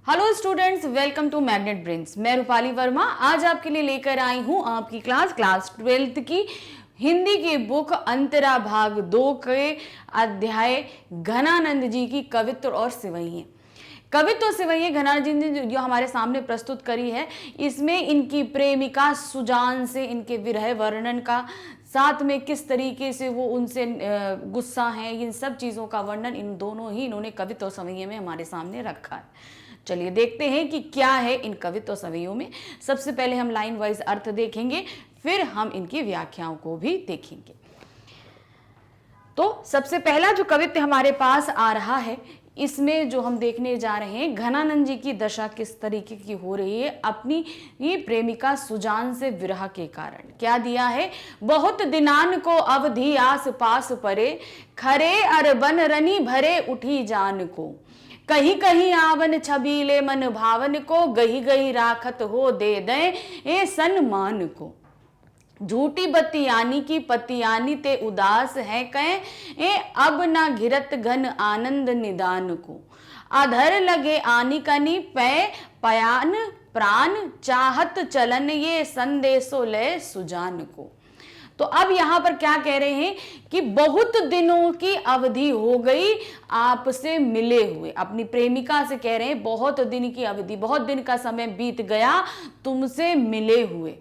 Hello students, welcome to Magnet Brains. मैं रूपाली वर्मा आज आपके लिए लेकर आई हूं आपकी क्लास 12th की हिंदी की बुक अंतरा भाग 2 के अध्याय घनानंद जी की कवित्व और सिवैयें। कवित्व और सिवैयें घनानंद जी ने जो हमारे सामने प्रस्तुत करी है, इसमें इनकी प्रेमिका सुजान से इनके विरह वर्णन का, साथ में किस तरीके से वो उनसे गुस्सा है, इन सब चीज़ों का वर्णन इन दोनों ही इन्होंने कवित्व और सिवैयें में हमारे सामने रखा है। चलिए देखते हैं कि क्या है इन कवित्व और सिवैयों में। सबसे पहले हम लाइन वाइज अर्थ देखेंगे, फिर हम इनकी व्याख्याओं को भी देखेंगे। तो सबसे पहला जो कवित्व हमारे पास आ रहा है, इसमें जो हम देखने जा रहे हैं, घनानंद जी की दशा किस तरीके की हो रही है अपनी ये प्रेमिका सुजान से विरह के कारण। क्या दिया है? बहुत दिनान को अवधि आस पास परे, खरे अरबन रनी भरे उठी जान को, कहीं कहीं आवन छबीले मन भावन को, गही गही राखत हो दे दें ए सन्मान को। झूठी बतियानी की पतियानी ते उदास है कहें ए अब ना घिरत घन आनंद निदान को, अधर लगे आनी कनी पै पयान प्राण, चाहत चलन ये संदेशो ले सुजान को। तो अब यहां पर क्या कह रहे हैं कि बहुत दिनों की अवधि हो गई आपसे मिले हुए, अपनी प्रेमिका से कह रहे हैं बहुत दिन की अवधि, बहुत दिन का समय बीत गया तुमसे मिले हुए।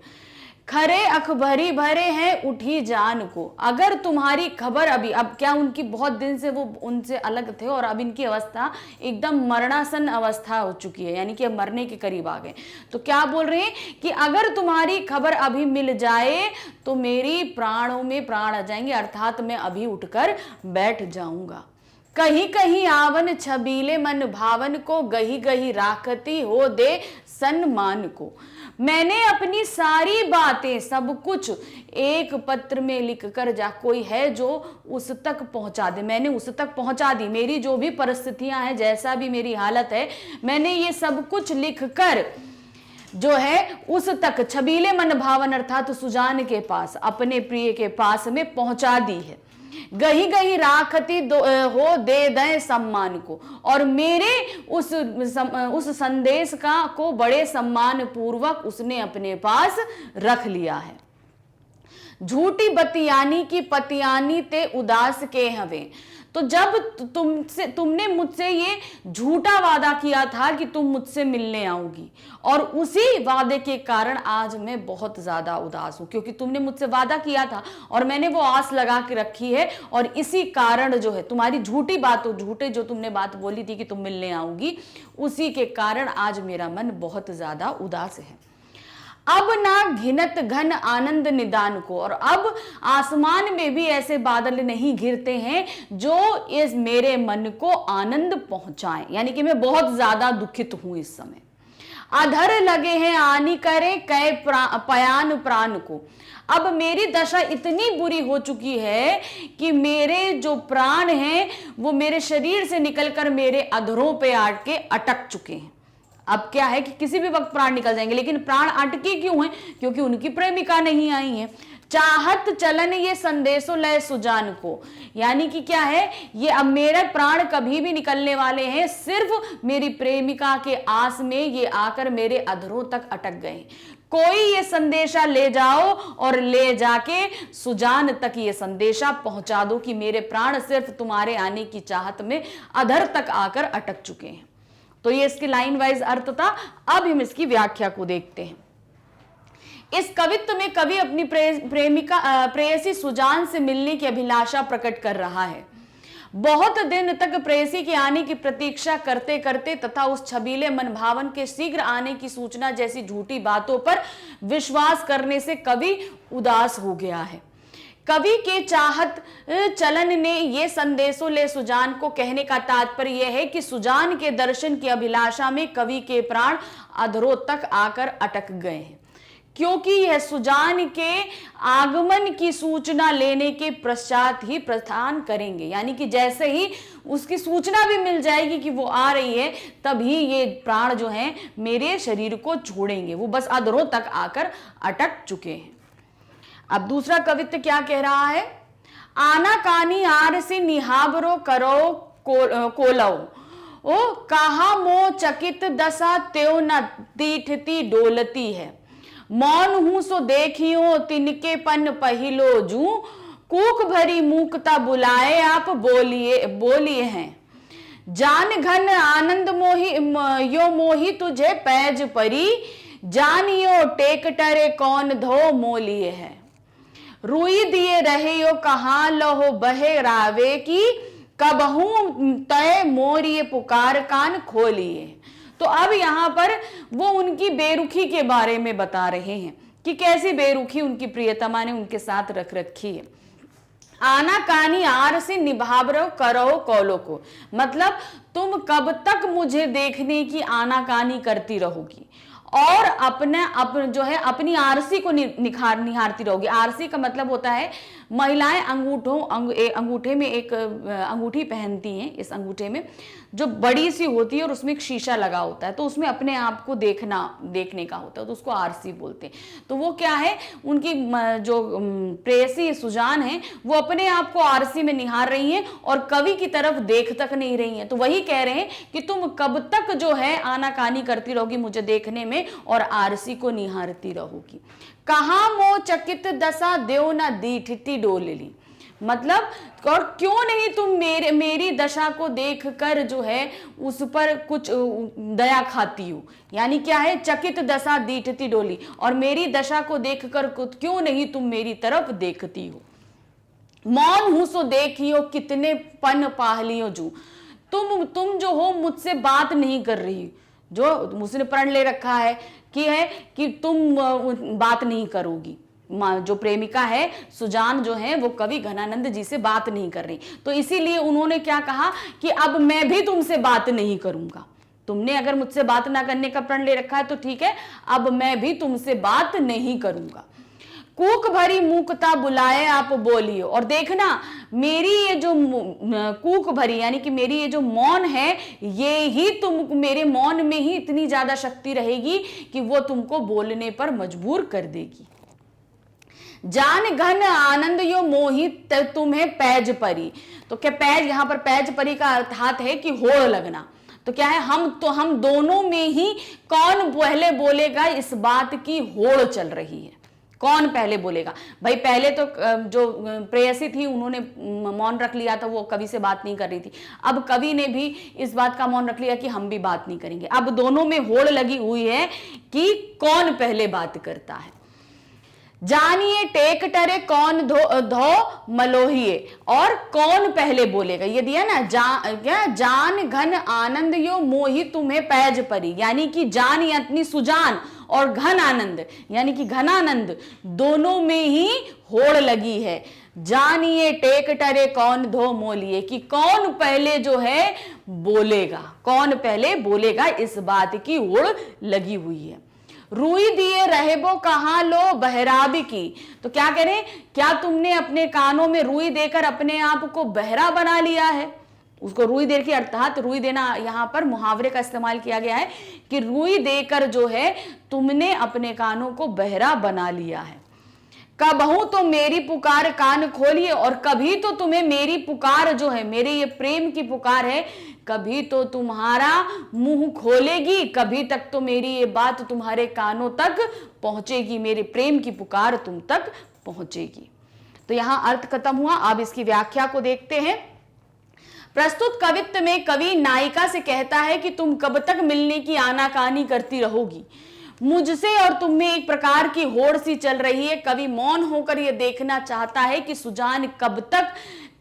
खरे अखबरी भरे हैं उठी जान को, अगर तुम्हारी खबर अभी, अब क्या उनकी बहुत दिन से वो उनसे अलग थे और अब इनकी अवस्था एकदम मरणासन अवस्था हो चुकी है, यानी कि अब मरने के करीब आ गए। तो क्या बोल रहे हैं कि अगर तुम्हारी खबर अभी मिल जाए तो मेरी प्राणों में प्राण आ जाएंगे, अर्थात मैं अभी उठकर बैठ जाऊंगा। कहीं कहीं आवन छबीले मन भावन को, गही गही राखती हो दे सन्मान को, मैंने अपनी सारी बातें सब कुछ एक पत्र में लिख कर जा, कोई है जो उस तक पहुंचा दे, मैंने उस तक पहुंचा दी, मेरी जो भी परिस्थितियां हैं, जैसा भी मेरी हालत है, मैंने ये सब कुछ लिख कर जो है उस तक छबीले मन भावन अर्थात सुजान के पास, अपने प्रिय के पास में पहुंचा दी है। गही गही राखती हो दे दें सम्मान को, और मेरे उस संदेश का को बड़े सम्मान पूर्वक उसने अपने पास रख लिया है। झूठी बतियानी की पतियानी ते उदास के हवे, तो जब तुमने मुझसे ये झूठा वादा किया था कि तुम मुझसे मिलने आओगी, और उसी वादे के कारण आज मैं बहुत ज्यादा उदास हूं, क्योंकि तुमने मुझसे वादा किया था और मैंने वो आस लगा के रखी है, और इसी कारण जो है तुम्हारी झूठी बात, झूठे जो तुमने बात बोली थी कि तुम मिलने आओगी, उसी के कारण आज मेरा मन बहुत ज्यादा उदास है। अब ना घिनत घन आनंद निदान को, और अब आसमान में भी ऐसे बादल नहीं घिरते हैं जो इस मेरे मन को आनंद पहुंचाएं, यानी कि मैं बहुत ज्यादा दुखित हूं इस समय। अधर लगे हैं आनी करे कै पयान प्राण को, अब मेरी दशा इतनी बुरी हो चुकी है कि मेरे जो प्राण हैं वो मेरे शरीर से निकलकर मेरे अधरों पे आके अटक चुके हैं। अब क्या है कि किसी भी वक्त प्राण निकल जाएंगे, लेकिन प्राण अटके क्यों हैं? क्योंकि उनकी प्रेमिका नहीं आई है। चाहत चलन ये संदेशो लय सुजान को, यानी कि क्या है, ये अब मेरे प्राण कभी भी निकलने वाले हैं, सिर्फ मेरी प्रेमिका के आस में ये आकर मेरे अधरों तक अटक गए। कोई ये संदेशा ले जाओ और ले जाके सुजान तक ये संदेशा पहुंचा दो कि मेरे प्राण सिर्फ तुम्हारे आने की चाहत में अधर तक आकर अटक चुके हैं। तो ये इसकी लाइन वाइज अर्थ था। अब हम इसकी व्याख्या को देखते हैं। इस कवित्व में कवि अपनी प्रेयसी सुजान से मिलने की अभिलाषा प्रकट कर रहा है। बहुत दिन तक प्रेयसी के आने की प्रतीक्षा करते करते तथा उस छबीले मन भावन के शीघ्र आने की सूचना जैसी झूठी बातों पर विश्वास करने से कवि उदास हो गया है। कवि के चाहत चलन ने ये संदेशों ले सुजान को कहने का तात्पर्य यह है कि सुजान के दर्शन की अभिलाषा में कवि के प्राण अधरों तक आकर अटक गए हैं, क्योंकि यह सुजान के आगमन की सूचना लेने के पश्चात ही प्रस्थान करेंगे, यानी कि जैसे ही उसकी सूचना भी मिल जाएगी कि वो आ रही है, तभी ये प्राण जो हैं मेरे शरीर को छोड़ेंगे, वो बस अधरों तक आकर अटक चुके हैं। अब दूसरा कवित्व क्या कह रहा है? आना कानी आर से निहाबरो करो कोलव, ओ कहा मोह चकित दशा त्यों न तीठती डोलती है, मौन हूं सो देखियो तिनके पन पहिलो जू, कूक भरी मूकता बुलाए आप बोलिए बोलिए हैं, जान घन आनंद मोही यो मोही तुझे पैज परी, जानियो टेक टरे कौन धो मोलिए है, रुई दिए रहे यो कहाँ लहो बहे रावे की, कबहू तय मोरिए पुकार कान खोलिए। तो अब यहाँ पर वो उनकी बेरुखी के बारे में बता रहे हैं कि कैसी बेरुखी उनकी प्रियतमा ने उनके साथ रख रखी है। आना कानी आर से निभावरो करो कौलो को, मतलब तुम कब तक मुझे देखने की आनाकानी करती रहोगी और जो है अपनी आरसी को निहारती रहोगी। आरसी का मतलब होता है महिलाएं अंगूठे में एक अंगूठी पहनती हैं। इस अंगूठे में जो बड़ी सी होती है और उसमें एक शीशा लगा होता है, तो उसमें अपने आप को देखने का होता है, तो उसको आरसी बोलते हैं। तो वो क्या है, उनकी जो प्रेयसी सुजान है वो अपने आप को आरसी में निहार रही हैं और कवि की तरफ देख तक नहीं रही हैं। तो वही कह रहे हैं कि तुम कब तक जो है आनाकानी करती रहोगी मुझे देखने में और आरसी को निहारती रहोगी। कहाँ मोह चकित दशा देव न दीठती डोलली, मतलब और क्यों नहीं तुम मेरी दशा को देखकर जो है उस पर कुछ दया खाती हो, यानी क्या है, चकित दशा दीठती डोली, और मेरी दशा को देखकर क्यों नहीं तुम मेरी तरफ देखती हो। मौन हूं सो देखियो कितने पन पाहलियो जू, तुम जो हो मुझसे बात नहीं कर रही, जो उसने प्रण ले रखा है कि तुम बात नहीं करोगी। जो प्रेमिका है सुजान जो है वो कवि घनानंद जी से बात नहीं कर रही, तो इसीलिए उन्होंने क्या कहा कि अब मैं भी तुमसे बात नहीं करूंगा। तुमने अगर मुझसे बात ना करने का प्रण ले रखा है तो ठीक है, अब मैं भी तुमसे बात नहीं करूंगा। कूक भरी मूकता बुलाए आप बोलियो, और देखना मेरी ये जो कूक भरी यानी कि मेरी ये जो मौन है, ये ही तुम मेरे मौन में ही इतनी ज्यादा शक्ति रहेगी कि वो तुमको बोलने पर मजबूर कर देगी। जान घन आनंद यो मोहित तुम्हें पैज परी, तो क्या पैज, यहां पर पैज परी का अर्थात है कि होड़ लगना। तो क्या है, हम दोनों में ही कौन पहले बोलेगा इस बात की होड़ चल रही है। कौन पहले बोलेगा भाई, पहले तो जो प्रेयसी थी उन्होंने मौन रख लिया था, वो कवि से बात नहीं कर रही थी। अब कवि ने भी इस बात का मौन रख लिया कि हम भी बात नहीं करेंगे। अब दोनों में होड़ लगी हुई है कि कौन पहले बात करता है। जानिए टेक टरे कौन धो मलोहिए, और कौन पहले बोलेगा, ये दिया ना, जान घन आनंद यो मोही तुम्हें पैज परी, यानी कि जान यानी सुजान और घन आनंद यानी कि घनानंद, दोनों में ही होड़ लगी है। जानिए टेक टरे कौन धो मोलिए, कि कौन पहले जो है बोलेगा, कौन पहले बोलेगा, इस बात की होड़ लगी हुई है। रुई दिए रहेबो कहाँ लो बहराबी की, तो क्या कह रहे हैं, क्या तुमने अपने कानों में रुई देकर अपने आप को बहरा बना लिया है। उसको रुई दे के, अर्थात रुई देना यहां पर मुहावरे का इस्तेमाल किया गया है कि रुई देकर जो है तुमने अपने कानों को बहरा बना लिया है। कबहू तो मेरी पुकार कान खोलिए, और कभी तो तुम्हें मेरी पुकार जो है, मेरे ये प्रेम की पुकार है, कभी तो तुम्हारा मुंह खोलेगी, कभी तक तो मेरी ये बात तुम्हारे कानों तक पहुंचेगी, मेरे प्रेम की पुकार तुम तक पहुंचेगी। तो यहां अर्थ खत्म हुआ। अब इसकी व्याख्या को देखते हैं। प्रस्तुत कवित्व में कवि नायिका से कहता है कि तुम कब तक मिलने की आनाकानी करती रहोगी, मुझसे और तुम में एक प्रकार की होड़ सी चल रही है। कवि मौन होकर यह देखना चाहता है कि सुजान कब तक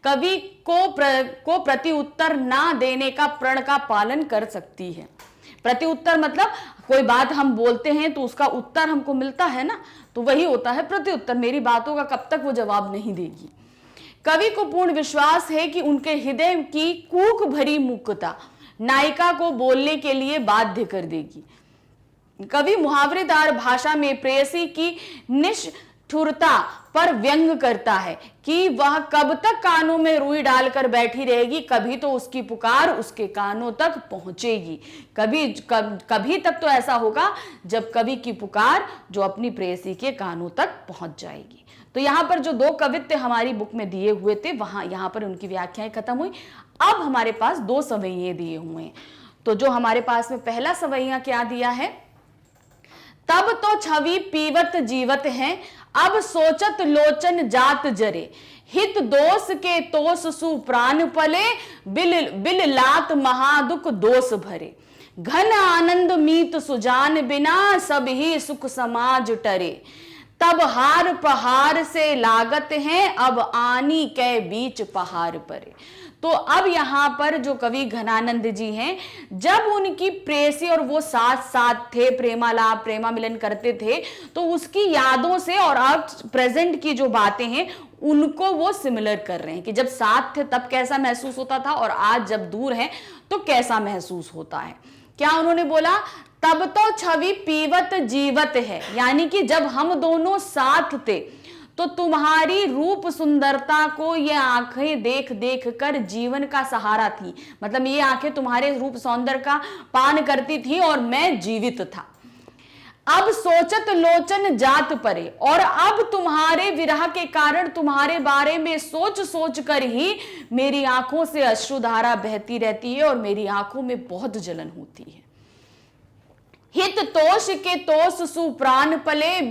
कवि को प्रति उत्तर ना देने का प्रण का पालन कर सकती है। प्रति उत्तर मतलब कोई बात हम बोलते हैं तो उसका उत्तर हमको मिलता है ना, तो वही होता है प्रति उत्तर। मेरी बातों का कब तक वो जवाब नहीं देगी। कवि को पूर्ण विश्वास है कि उनके हृदय की कूक भरी मुक्ता नायिका को बोलने के लिए बाध्य कर देगी। कवि मुहावरेदार भाषा में प्रेयसी की निष्ठुरता पर व्यंग करता है कि वह कब तक कानों में रुई डालकर बैठी रहेगी, कभी तो उसकी पुकार उसके कानों तक पहुंचेगी। कभी तक तो ऐसा होगा जब कवि की पुकार जो अपनी प्रेयसी के कानों तक पहुंच जाएगी। तो यहाँ पर जो दो कवित्व हमारी बुक में दिए हुए थे, यहाँ पर उनकी व्याख्याएं खत्म हुई। अब हमारे पास दो सवैये दिए हुए हैं। तो जो हमारे पास में पहला सवैया क्या दिया है, तब तो छवि पीवत जीवत है, अब सोचत लोचन जात जरे, हित दोष के तोष सुप्राण पले, बिल बिल लात महादुख दोष भरे, घन आनंद मीत सुजान बिना, सब ही सुख समाज टरे, तब हार पहाड़ से लागत है, अब आनी के बीच पहाड़ परे। तो अब यहाँ पर जो कवि घनानंद जी हैं, जब उनकी प्रेयसी और वो साथ साथ थे, प्रेमालाप प्रेमा मिलन करते थे, तो उसकी यादों से और अब प्रेजेंट की जो बातें हैं उनको वो सिमिलर कर रहे हैं कि जब साथ थे तब कैसा महसूस होता था और आज जब दूर हैं तो कैसा महसूस होता है। क्या उन्होंने बोला, तब तो छवि पीवत जीवत है, यानी कि जब हम दोनों साथ थे तो तुम्हारी रूप सुंदरता को ये आंखें देख देख कर जीवन का सहारा थी, मतलब ये आंखें तुम्हारे रूप सौंदर्य का पान करती थी और मैं जीवित था। अब सोचत लोचन जात परे, और अब तुम्हारे विरह के कारण तुम्हारे बारे में सोच सोच कर ही मेरी आंखों से अश्रुधारा बहती रहती है और मेरी आंखों में बहुत जलन होती है। हित तोष के तोष सुप्राण पले,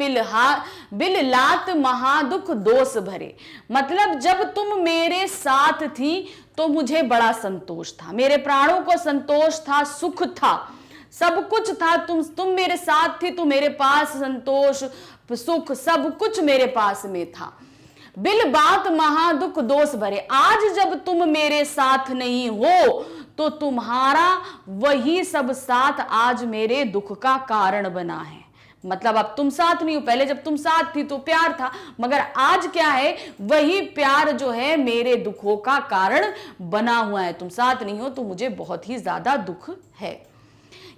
बिल लात महादुख दोष भरे, मतलब जब तुम मेरे साथ थी तो मुझे बड़ा संतोष था, मेरे प्राणों को संतोष था, सुख था, सब कुछ था। तुम मेरे साथ थी तो मेरे पास संतोष सुख सब कुछ मेरे पास में था। बिल बात महादुख दोष भरे, आज जब तुम मेरे साथ नहीं हो तो तुम्हारा वही सब साथ आज मेरे दुख का कारण बना है। मतलब अब तुम साथ नहीं हो, पहले जब तुम साथ थी तो प्यार था, मगर आज क्या है, वही प्यार जो है मेरे दुखों का कारण बना हुआ है। तुम साथ नहीं हो तो मुझे बहुत ही ज्यादा दुख है।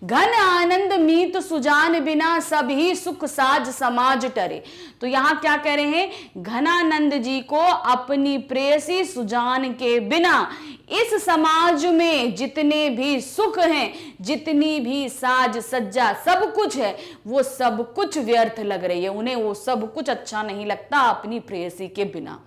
घन आनंद मीत सुजान बिना, सभी सुख साज समाज टरे। तो यहां क्या कह रहे हैं, घनानंद जी को अपनी प्रेयसी सुजान के बिना इस समाज में जितने भी सुख हैं, जितनी भी साज सज्जा सब कुछ है, वो सब कुछ व्यर्थ लग रही है, उन्हें वो सब कुछ अच्छा नहीं लगता अपनी प्रेयसी के बिना।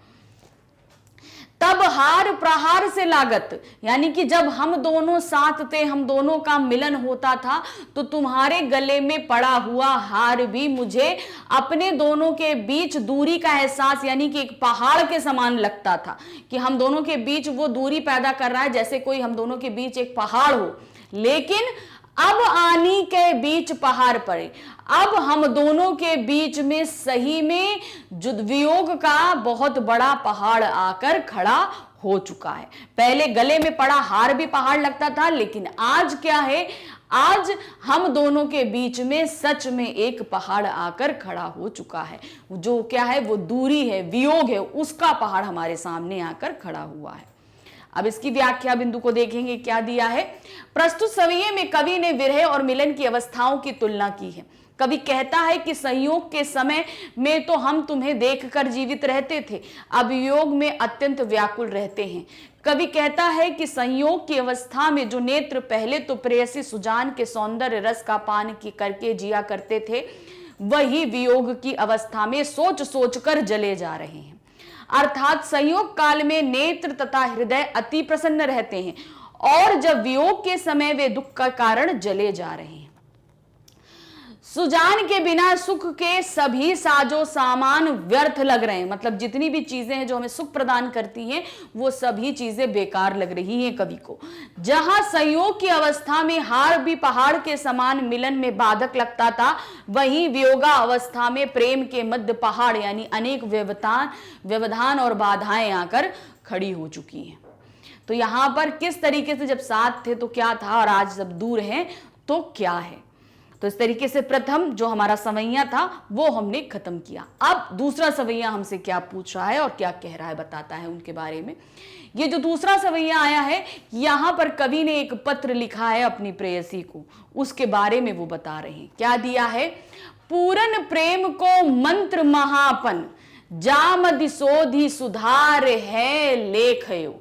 तब हार प्रहार से लागत, यानी कि जब हम दोनों साथ थे, हम दोनों का मिलन होता था, तो तुम्हारे गले में पड़ा हुआ हार भी मुझे अपने दोनों के बीच दूरी का एहसास, यानी कि एक पहाड़ के समान लगता था कि हम दोनों के बीच वो दूरी पैदा कर रहा है जैसे कोई हम दोनों के बीच एक पहाड़ हो। लेकिन अब आनी के बीच पहाड़ पड़े, अब हम दोनों के बीच में सही में वियोग का बहुत बड़ा पहाड़ आकर खड़ा हो चुका है। पहले गले में पड़ा हार भी पहाड़ लगता था, लेकिन आज क्या है, आज हम दोनों के बीच में सच में एक पहाड़ आकर खड़ा हो चुका है। जो क्या है, वो दूरी है, वियोग है, उसका पहाड़ हमारे सामने आकर खड़ा हुआ है। अब इसकी व्याख्या बिंदु को देखेंगे, क्या दिया है। प्रस्तुत सवैये में कवि ने विरह और मिलन की अवस्थाओं की तुलना की है। कवि कहता है कि संयोग के समय में तो हम तुम्हें देखकर जीवित रहते थे, अब वियोग में अत्यंत व्याकुल रहते हैं। कवि कहता है कि संयोग की अवस्था में जो नेत्र पहले तो प्रेयसी सुजान के सौंदर्य रस का पान करके जिया करते थे, वही वियोग की अवस्था में सोच सोच कर जले जा रहे हैं। अर्थात संयोग काल में नेत्र तथा हृदय अति प्रसन्न रहते हैं और जब वियोग के समय वे दुख का कारण जले जा रहे हैं। सुजान के बिना सुख के सभी साजो सामान व्यर्थ लग रहे हैं, मतलब जितनी भी चीजें हैं जो हमें सुख प्रदान करती हैं वो सभी चीजें बेकार लग रही हैं कवि को। जहां संयोग की अवस्था में हार भी पहाड़ के समान मिलन में बाधक लगता था, वहीं वियोगा अवस्था में प्रेम के मध्य पहाड़ यानी अनेक व्यवधान और बाधाएं आकर खड़ी हो चुकी हैं। तो यहां पर किस तरीके से जब साथ थे तो क्या था और आज जब दूर हैं तो क्या है। तो इस तरीके से प्रथम जो हमारा सवैया था वो हमने खत्म किया। अब दूसरा सवैया हमसे क्या पूछ रहा है और क्या कह रहा है बताता है उनके बारे में। ये जो दूसरा सवैया आया है, यहां पर कवि ने एक पत्र लिखा है अपनी प्रेयसी को, उसके बारे में वो बता रहे हैं। क्या दिया है, पूरन प्रेम को मंत्र महापन, जामदि सोधि सुधार है लेखयो,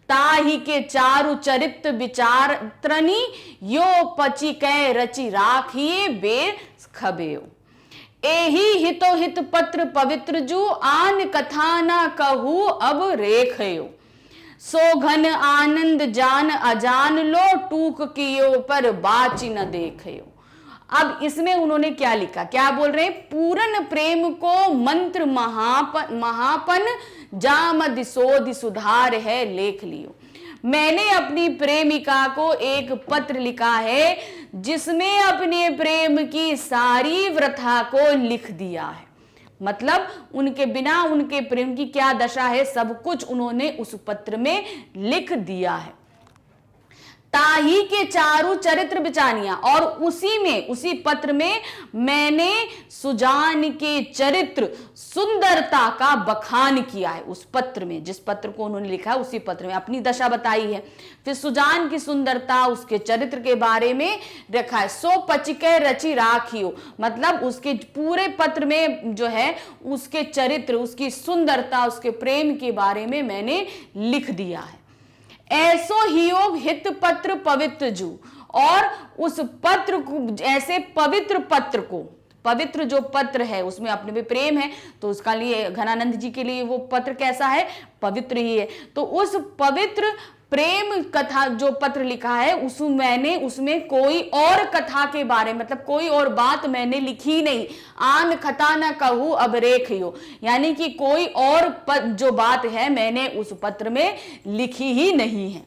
ताही के चारु चरित्र विचार त्रनी, यो पची कै रचि राखिए बे खबेओ, एही हितो हित पत्र पवित्र जू, आन कथा न कहू अब रेखयो, सो घन आनंद जान अजान लो, टूक कियो पर बाची न देखयो। अब इसमें उन्होंने क्या लिखा, क्या बोल रहे हैं, पूर्ण प्रेम को मंत्र महापन जामद सोध सुधार है लेख लियो। मैंने अपनी प्रेमिका को एक पत्र लिखा है जिसमें अपने प्रेम की सारी व्यथा को लिख दिया है। मतलब उनके बिना उनके प्रेम की क्या दशा है, सब कुछ उन्होंने उस पत्र में लिख दिया है। ताही के चारु चरित्र बिचानिया, और उसी पत्र में मैंने सुजान के चरित्र सुंदरता का बखान किया है। उस पत्र में, जिस पत्र को उन्होंने लिखा है उसी पत्र में अपनी दशा बताई है। फिर सुजान की सुंदरता, उसके चरित्र के बारे में रखा है। सो पचिके रचि राखियो, मतलब उसके पूरे पत्र में जो है उसके चरित्र, उसकी सुंदरता, उसके प्रेम के बारे में मैंने लिख दिया है। ऐसो हियोग हित पत्र पवित्र जू, और उस पत्र को, ऐसे पवित्र पत्र को, पवित्र जो पत्र है उसमें अपने भी प्रेम है, तो उसका लिए घनानंद जी के लिए वो पत्र कैसा है, पवित्र ही है। तो उस पवित्र प्रेम कथा जो पत्र लिखा है उसमें कोई और कथा के बारे, मतलब कोई और बात मैंने लिखी नहीं। आन कथा न कहूं अब रेखियो, यानी कि कोई और जो बात है मैंने उस पत्र में लिखी ही नहीं है।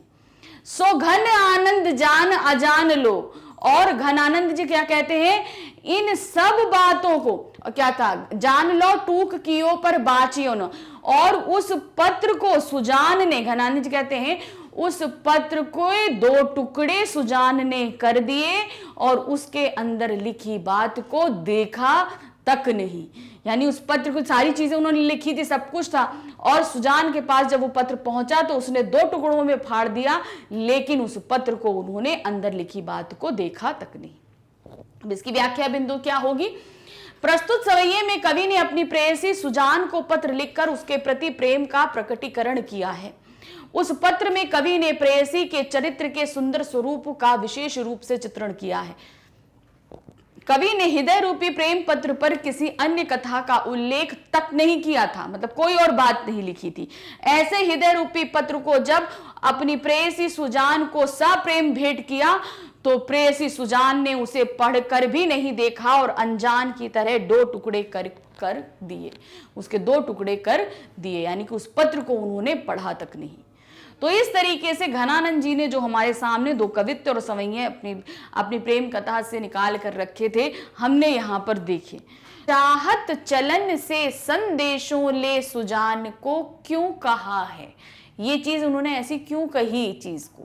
सो घन आनंद जान अजान लो, और घनानंद जी क्या कहते हैं, इन सब बातों को क्या था, जान लो टूक कियो पर बाचियो न, और उस पत्र को सुजान ने, घनानंद जी कहते हैं उस पत्र को 2 टुकड़े सुजान ने कर दिए और उसके अंदर लिखी बात को देखा तक नहीं। यानी उस पत्र को सारी चीजें उन्होंने लिखी थी, सब कुछ था, और सुजान के पास जब वो पत्र पहुंचा तो उसने 2 टुकड़ों में फाड़ दिया, लेकिन उस पत्र को उन्होंने अंदर लिखी बात को देखा तक नहीं। अब इसकी व्याख्या बिंदु क्या होगी। प्रस्तुत सवैये में कवि ने अपनी प्रेयसी सुजान को पत्र लिखकर उसके प्रति प्रेम का प्रकटीकरण किया है। उस पत्र में कवि ने प्रेयसी के चरित्र के सुंदर स्वरूप का विशेष रूप से चित्रण किया है। कवि ने हृदय रूपी प्रेम पत्र पर किसी अन्य कथा का उल्लेख तक नहीं किया था, मतलब कोई और बात नहीं लिखी थी। ऐसे हृदय रूपी पत्र को जब अपनी प्रेयसी सुजान को सप्रेम भेंट किया तो प्रेयसी सुजान ने उसे पढ़कर भी नहीं देखा और अनजान की तरह 2 टुकड़े कर दिए, उसके 2 टुकड़े कर दिए, यानी कि उस पत्र को उन्होंने पढ़ा तक नहीं। तो इस तरीके से घनानंद जी ने जो हमारे सामने 2 कवित्व और सवैये अपनी प्रेम कथा से निकाल कर रखे थे, हमने यहाँ पर देखे। चाहत चलन से संदेशों ले सुजान को क्यों कहा है, ये चीज उन्होंने ऐसी क्यों कही चीज को,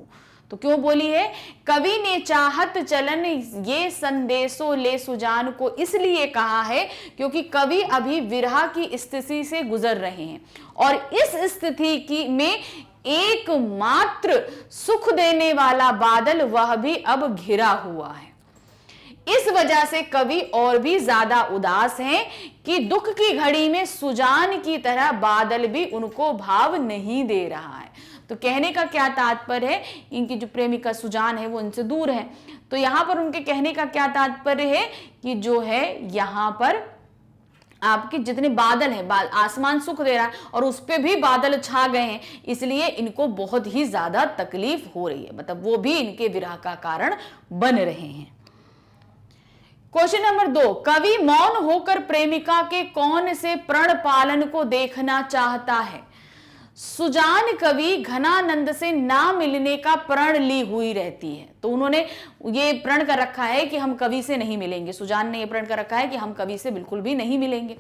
तो क्यों बोली है, कवि ने चाहत चलन ये संदेशों ले सुजान को इसलिए कहा है क्योंकि कवि अभी विरह की स्थिति से गुजर रहे हैं और इस स्थिति में एकमात्र सुख देने वाला बादल वह भी अब घिरा हुआ है। इस वजह से कवि और भी ज्यादा उदास हैं कि दुख की घड़ी में सुजान की तरह बादल भी उनको भाव नहीं दे रहा है। तो कहने का क्या तात्पर्य है, इनकी जो प्रेमिका सुजान है वो इनसे दूर है, तो यहां पर उनके कहने का क्या तात्पर्य है कि जो है यहां पर आपके जितने बादल हैं, आसमान सुख दे रहा है और उस पे भी बादल छा गए हैं, इसलिए इनको बहुत ही ज्यादा तकलीफ हो रही है, मतलब वो भी इनके विरह का कारण बन रहे हैं। क्वेश्चन नंबर 2, कवि मौन होकर प्रेमिका के कौन से प्रण पालन को देखना चाहता है। सुजान कवि घनानंद से ना मिलने का प्रण ली हुई रहती है, तो उन्होंने ये प्रण कर रखा है कि हम कवि से नहीं मिलेंगे, सुजान ने ये प्रण कर रखा है कि हम कवि से बिल्कुल भी नहीं मिलेंगे।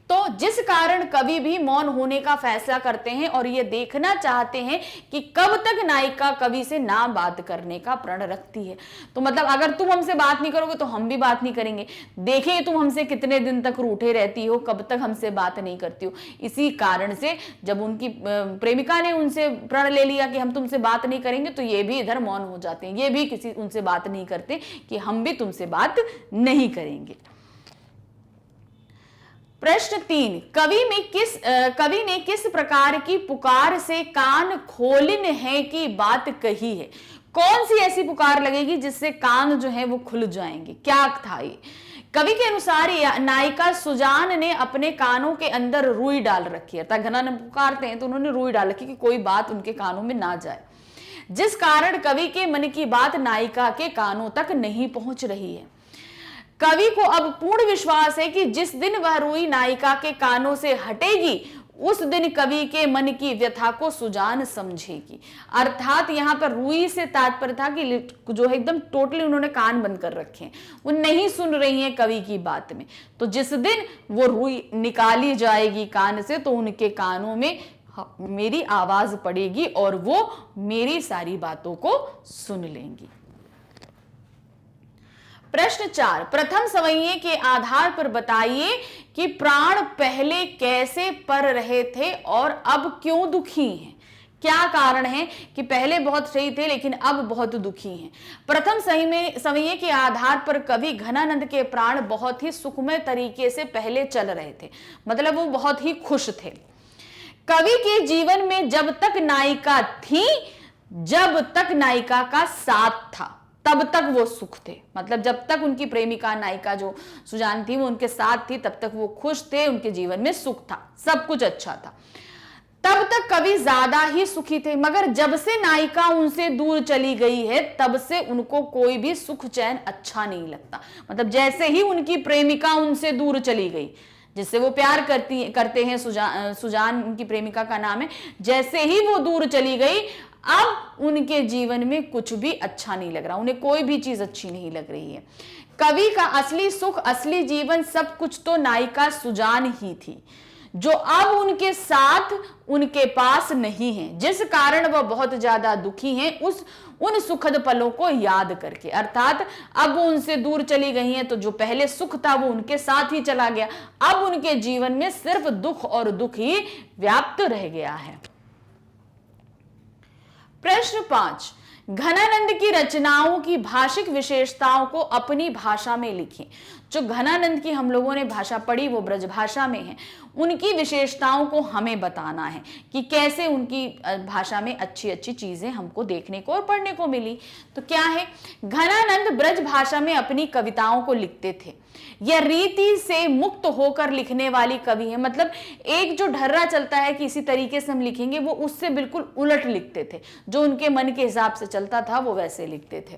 तो जिस कारण कवि भी मौन होने का फैसला करते हैं और ये देखना चाहते हैं कि कब तक नायिका कवि से ना बात करने का प्रण रखती है। तो मतलब अगर तुम हमसे बात नहीं करोगे तो हम भी बात नहीं करेंगे, देखें तुम हमसे कितने दिन तक रूठे रहती हो, कब तक हमसे बात नहीं करती हो। इसी कारण से जब उनकी प्रेमिका ने उनसे प्रण ले लिया कि हम तुमसे बात नहीं करेंगे, तो ये भी इधर मौन हो जाते हैं, ये भी किसी उनसे बात नहीं करते कि हम भी तुमसे बात नहीं करेंगे। प्रश्न 3, कवि ने किस प्रकार की पुकार से कान खोलिन है की बात कही है। कौन सी ऐसी पुकार लगेगी जिससे कान जो है वो खुल जाएंगे? क्या था ये? कवि के अनुसार नायिका सुजान ने अपने कानों के अंदर रुई डाल रखी है, अर्थात घनानंद पुकारते हैं तो उन्होंने रुई डाल रखी कि कोई बात उनके कानों में ना जाए, जिस कारण कवि के मन की बात नायिका के कानों तक नहीं पहुंच रही है। कवि को अब पूर्ण विश्वास है कि जिस दिन वह रुई नायिका के कानों से हटेगी उस दिन कवि के मन की व्यथा को सुजान समझेगी। अर्थात यहाँ पर रुई से तात्पर्य था कि जो है एकदम टोटली उन्होंने कान बंद कर रखे हैं, वो नहीं सुन रही हैं कवि की बात में। तो जिस दिन वो रुई निकाली जाएगी कान से तो उनके कानों में मेरी आवाज पड़ेगी और वो मेरी सारी बातों को सुन लेंगी। प्रश्न 4, प्रथम सवैये के आधार पर बताइए कि प्राण पहले कैसे पर रहे थे और अब क्यों दुखी हैं? क्या कारण है कि पहले बहुत सही थे लेकिन अब बहुत दुखी हैं? प्रथम सवैये के आधार पर कवि घनानंद के प्राण बहुत ही सुखमय तरीके से पहले चल रहे थे, मतलब वो बहुत ही खुश थे। कवि के जीवन में जब तक नायिका थी, जब तक नायिका का साथ था तब तक वो सुख थे, मतलब जब तक उनकी प्रेमिका नायिका जो सुजान थी वो उनके साथ थी तब तक वो खुश थे, उनके जीवन में सुख था, सब कुछ अच्छा था, तब तक कवि ज्यादा ही सुखी थे। मगर जब से नायिका उनसे दूर चली गई है तब से उनको कोई भी सुख चैन अच्छा नहीं लगता। मतलब जैसे ही उनकी प्रेमिका उनसे दूर चली गई, जिससे वो प्यार करते हैं, सुजान उनकी प्रेमिका का नाम है, जैसे ही वो दूर चली गई अब उनके जीवन में कुछ भी अच्छा नहीं लग रहा, उन्हें कोई भी चीज अच्छी नहीं लग रही है। कवि का असली सुख, असली जीवन, सब कुछ तो नायिका सुजान ही थी, जो अब उनके साथ उनके पास नहीं है, जिस कारण वह बहुत ज्यादा दुखी हैं उन सुखद पलों को याद करके। अर्थात अब वो उनसे दूर चली गई हैं तो जो पहले सुख था वो उनके साथ ही चला गया, अब उनके जीवन में सिर्फ दुख और दुख ही व्याप्त रह गया है। प्रश्न 5, घनानंद की रचनाओं की भाषिक विशेषताओं को अपनी भाषा में लिखें। जो घनानंद की हम लोगों ने भाषा पढ़ी वो ब्रज भाषा में है, उनकी विशेषताओं को हमें बताना है कि कैसे उनकी भाषा में अच्छी अच्छी चीजें हमको देखने को और पढ़ने को मिली। तो क्या है, घनानंद ब्रज भाषा में अपनी कविताओं को लिखते थे। यह रीति से मुक्त होकर लिखने वाली कवि है, मतलब एक जो ढर्रा चलता है कि इसी तरीके से हम लिखेंगे, वो उससे बिल्कुल उलट लिखते थे, जो उनके मन के हिसाब से चलता था वो वैसे लिखते थे,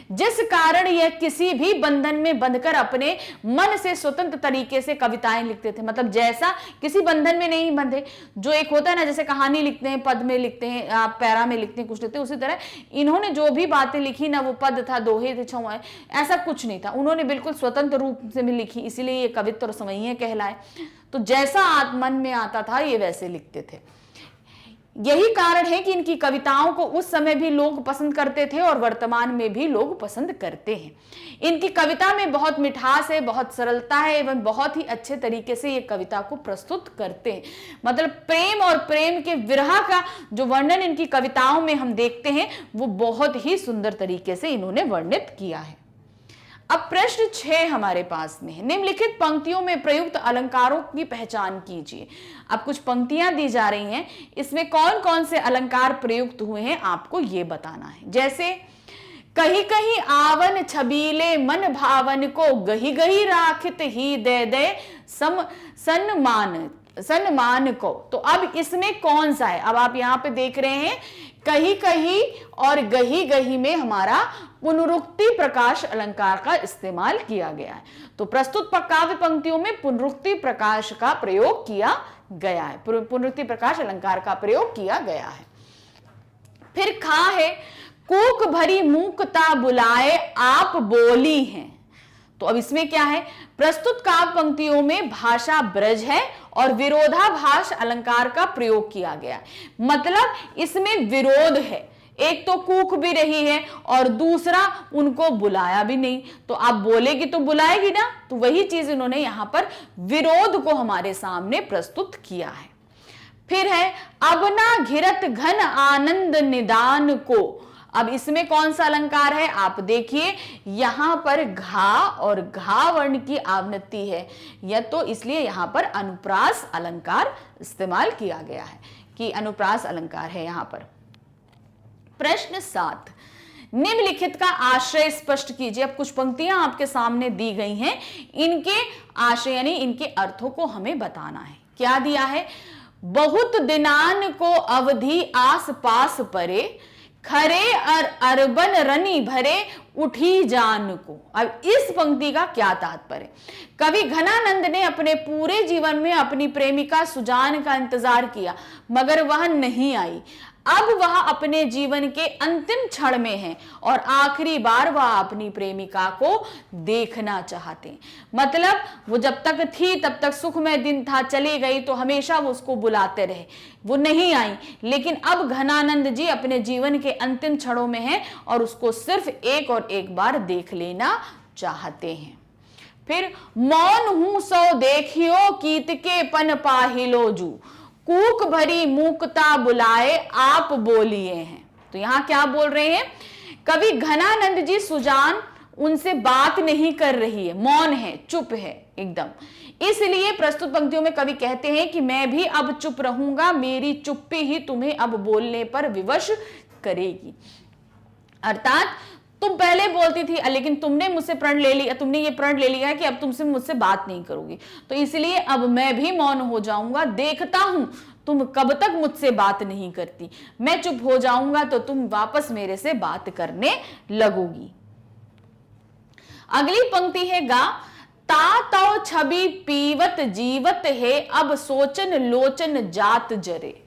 जिस कारण यह किसी भी बंधन में बंधकर अपने मन से स्वतंत्र तरीके से कविताएं लिखते थे। मतलब जैसा किसी बंधन में नहीं बंधे, जो एक होता है ना, जैसे कहानी लिखते हैं, पद में लिखते हैं, आप पैरा में लिखते हैं, कुछ लिखते हैं, उसी तरह इन्होंने जो भी बातें लिखी ना, वो पद था, दोहे थे, छौए, ऐसा कुछ नहीं था, उन्होंने बिल्कुल स्वतंत्र रूप से भी लिखी, इसीलिए ये कवित्व और सवैये कहलाए। तो जैसा मन में आता था ये वैसे लिखते थे। यही कारण है कि इनकी कविताओं को उस समय भी लोग पसंद करते थे और वर्तमान में भी लोग पसंद करते हैं। इनकी कविता में बहुत मिठास है, बहुत सरलता है एवं बहुत ही अच्छे तरीके से ये कविता को प्रस्तुत करते हैं। मतलब प्रेम और प्रेम के विरह का जो वर्णन इनकी कविताओं में हम देखते हैं वो बहुत ही सुंदर तरीके से इन्होंने वर्णित किया है। अब प्रश्न 6 हमारे पास में है, निम्नलिखित पंक्तियों में प्रयुक्त अलंकारों की पहचान कीजिए। अब कुछ पंक्तियां दी जा रही हैं, इसमें कौन कौन से अलंकार प्रयुक्त हुए हैं आपको ये बताना है। जैसे कहीं कहीं आवन छबीले मन भावन को, गही गही राखित ही दे दे सन्मान को। तो अब इसमें कौन सा है? अब आप यहां पे देख रहे हैं कहीं कहीं और गही गही में हमारा पुनरुक्ति प्रकाश अलंकार का इस्तेमाल किया गया है। तो प्रस्तुत काव्य पंक्तियों में पुनरुक्ति प्रकाश का प्रयोग किया गया है, पुनरुक्ति प्रकाश अलंकार का प्रयोग किया गया है। फिर खा है, कूक भरी मूकता बुलाए आप बोली हैं। तो अब इसमें क्या है, प्रस्तुत काव्य पंक्तियों में भाषा ब्रज है और विरोधाभास अलंकार का प्रयोग किया गया है। मतलब इसमें विरोध है, एक तो कूक भी रही है और दूसरा उनको बुलाया भी नहीं, तो आप बोलेगी तो बुलाएगी ना, तो वही चीज इन्होंने यहां पर विरोध को हमारे सामने प्रस्तुत किया है। फिर है अब ना घिरत घन आनंद निदान को। अब इसमें कौन सा अलंकार है आप देखिए, यहां पर घा और घा वर्ण की आवृत्ति है, या तो इसलिए यहां पर अनुप्रास अलंकार इस्तेमाल किया गया है कि अनुप्रास अलंकार है यहां पर। प्रश्न 7, निम्नलिखित का आशय स्पष्ट कीजिए। अब कुछ पंक्तियां आपके सामने दी गई हैं, इनके आशय यानी इनके अर्थों को हमें बताना है। क्या दिया है? बहुत दिनान को अवधि आस पास परे, खरे अरबन रनी भरे उठी जान को। अब इस पंक्ति का क्या तात्पर्य? कवि घनानंद ने अपने पूरे जीवन में अपनी प्रेमिका सुजान का इंतजार किया, मगर वह नहीं आई। अब वह अपने जीवन के अंतिम क्षण में है और आखिरी बार वह अपनी प्रेमिका को देखना चाहते हैं। मतलब वो जब तक थी तब तक सुखमय दिन था, चली गई तो हमेशा वो उसको बुलाते रहे, वो नहीं आई। लेकिन अब घनानंद जी अपने जीवन के अंतिम क्षणों में हैं और उसको सिर्फ एक और एक बार देख लेना चाहते हैं। फिर मौन हूं सो देखियो, कीत के पन पाहिलो जू, कूक भरी मूकता बुलाए आप बोलिए हैं। तो यहां क्या बोल रहे हैं? कवि घनानंद जी सुजान उनसे बात नहीं कर रही है, मौन है, चुप है एकदम। इसलिए प्रस्तुत पंक्तियों में कवि कहते हैं कि मैं भी अब चुप रहूंगा, मेरी चुप्पी ही तुम्हें अब बोलने पर विवश करेगी। अर्थात तुम पहले बोलती थी लेकिन तुमने मुझसे प्रण ले लिया, तुमने ये प्रण ले लिया है कि अब तुमसे मुझसे बात नहीं करोगी, तो इसलिए अब मैं भी मौन हो जाऊंगा। देखता हूं तुम कब तक मुझसे बात नहीं करती, मैं चुप हो जाऊंगा तो तुम वापस मेरे से बात करने लगोगी। अगली पंक्ति है गा, ता तो छवि पीवत जीवत है, अब सोचन लोचन जात जरे।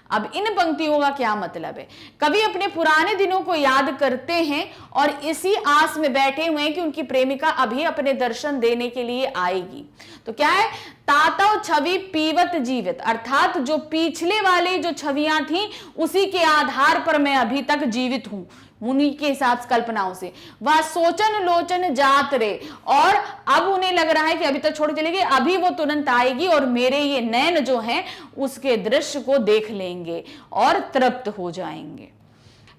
अब इन पंक्तियों का क्या मतलब है? कवि अपने पुराने दिनों को याद करते हैं और इसी आस में बैठे हुए हैं कि उनकी प्रेमिका अभी अपने दर्शन देने के लिए आएगी। तो क्या है? तातव छवि पीवत जीवित, अर्थात जो पिछले वाली जो छवियां थी उसी के आधार पर मैं अभी तक जीवित हूं, उन्हीं के हिसाब से कल्पनाओं से। वह सोचन लोचन जात रे, और अब उन्हें लग रहा है कि अभी तक छोड़ चली गई, अभी वो तुरंत आएगी और मेरे ये नैन जो हैं उसके दृश्य को देख लेंगे और तृप्त हो जाएंगे।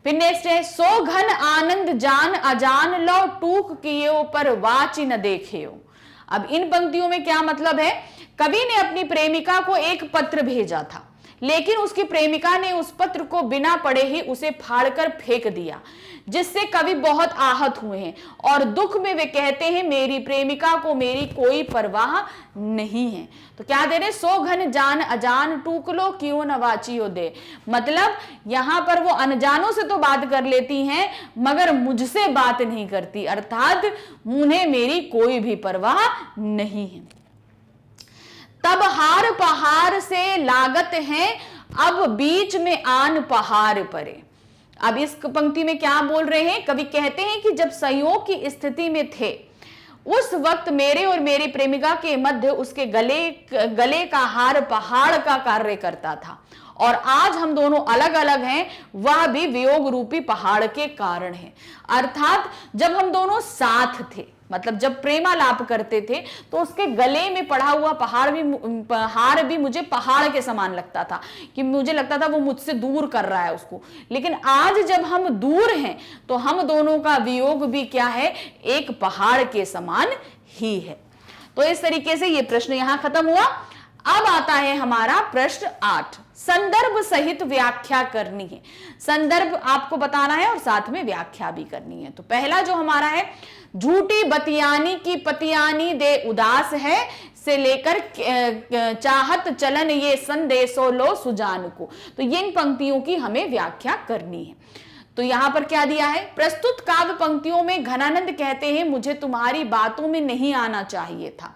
फिर नेक्स्ट है, सो घन आनंद जान अजान लो, टूक कियो पर वाची न देखियो। अब इन पंक्तियों में क्या मतलब है? कवि ने अपनी प्रेमिका को एक पत्र भेजा था, लेकिन उसकी प्रेमिका ने उस पत्र को बिना पढ़े ही उसे फाड़कर फेंक दिया, जिससे कवि बहुत आहत हुए हैं और दुख में वे कहते हैं मेरी प्रेमिका को मेरी कोई परवाह नहीं है। तो क्या दे रहे? सो घन जान अजान टूक लो क्यों न वाचियो दे। मतलब यहां पर वो अनजानों से तो बात कर लेती हैं मगर मुझसे बात नहीं करती, अर्थात उन्हें मेरी कोई भी परवाह नहीं है। तब हार पहाड़ से लागत है, अब बीच में आन पहाड़ परे। अब इस पंक्ति में क्या बोल रहे हैं? कवि कहते हैं कि जब संयोग की स्थिति में थे उस वक्त मेरे और मेरी प्रेमिका के मध्य उसके गले का हार पहाड़ का कार्य करता था, और आज हम दोनों अलग अलग हैं, वह भी वियोग रूपी पहाड़ के कारण है। अर्थात जब हम दोनों साथ थे, मतलब जब प्रेमालाप करते थे, तो उसके गले में पड़ा हुआ हार भी मुझे पहाड़ के समान लगता था, कि मुझे लगता था वो मुझसे दूर कर रहा है उसको। लेकिन आज जब हम दूर हैं तो हम दोनों का वियोग भी क्या है? एक पहाड़ के समान ही है। तो इस तरीके से ये प्रश्न यहां खत्म हुआ। अब आता है हमारा प्रश्न 8, संदर्भ सहित व्याख्या करनी है। संदर्भ आपको बताना है और साथ में व्याख्या भी करनी है। तो पहला जो हमारा है, झूठी बतियानी की पतियानी दे उदास है, से लेकर चाहत चलन ये संदेशो लो सुजान को। तो इन पंक्तियों की हमें व्याख्या करनी है। तो यहां पर क्या दिया है? प्रस्तुत काव्य पंक्तियों में घनानंद कहते हैं मुझे तुम्हारी बातों में नहीं आना चाहिए था,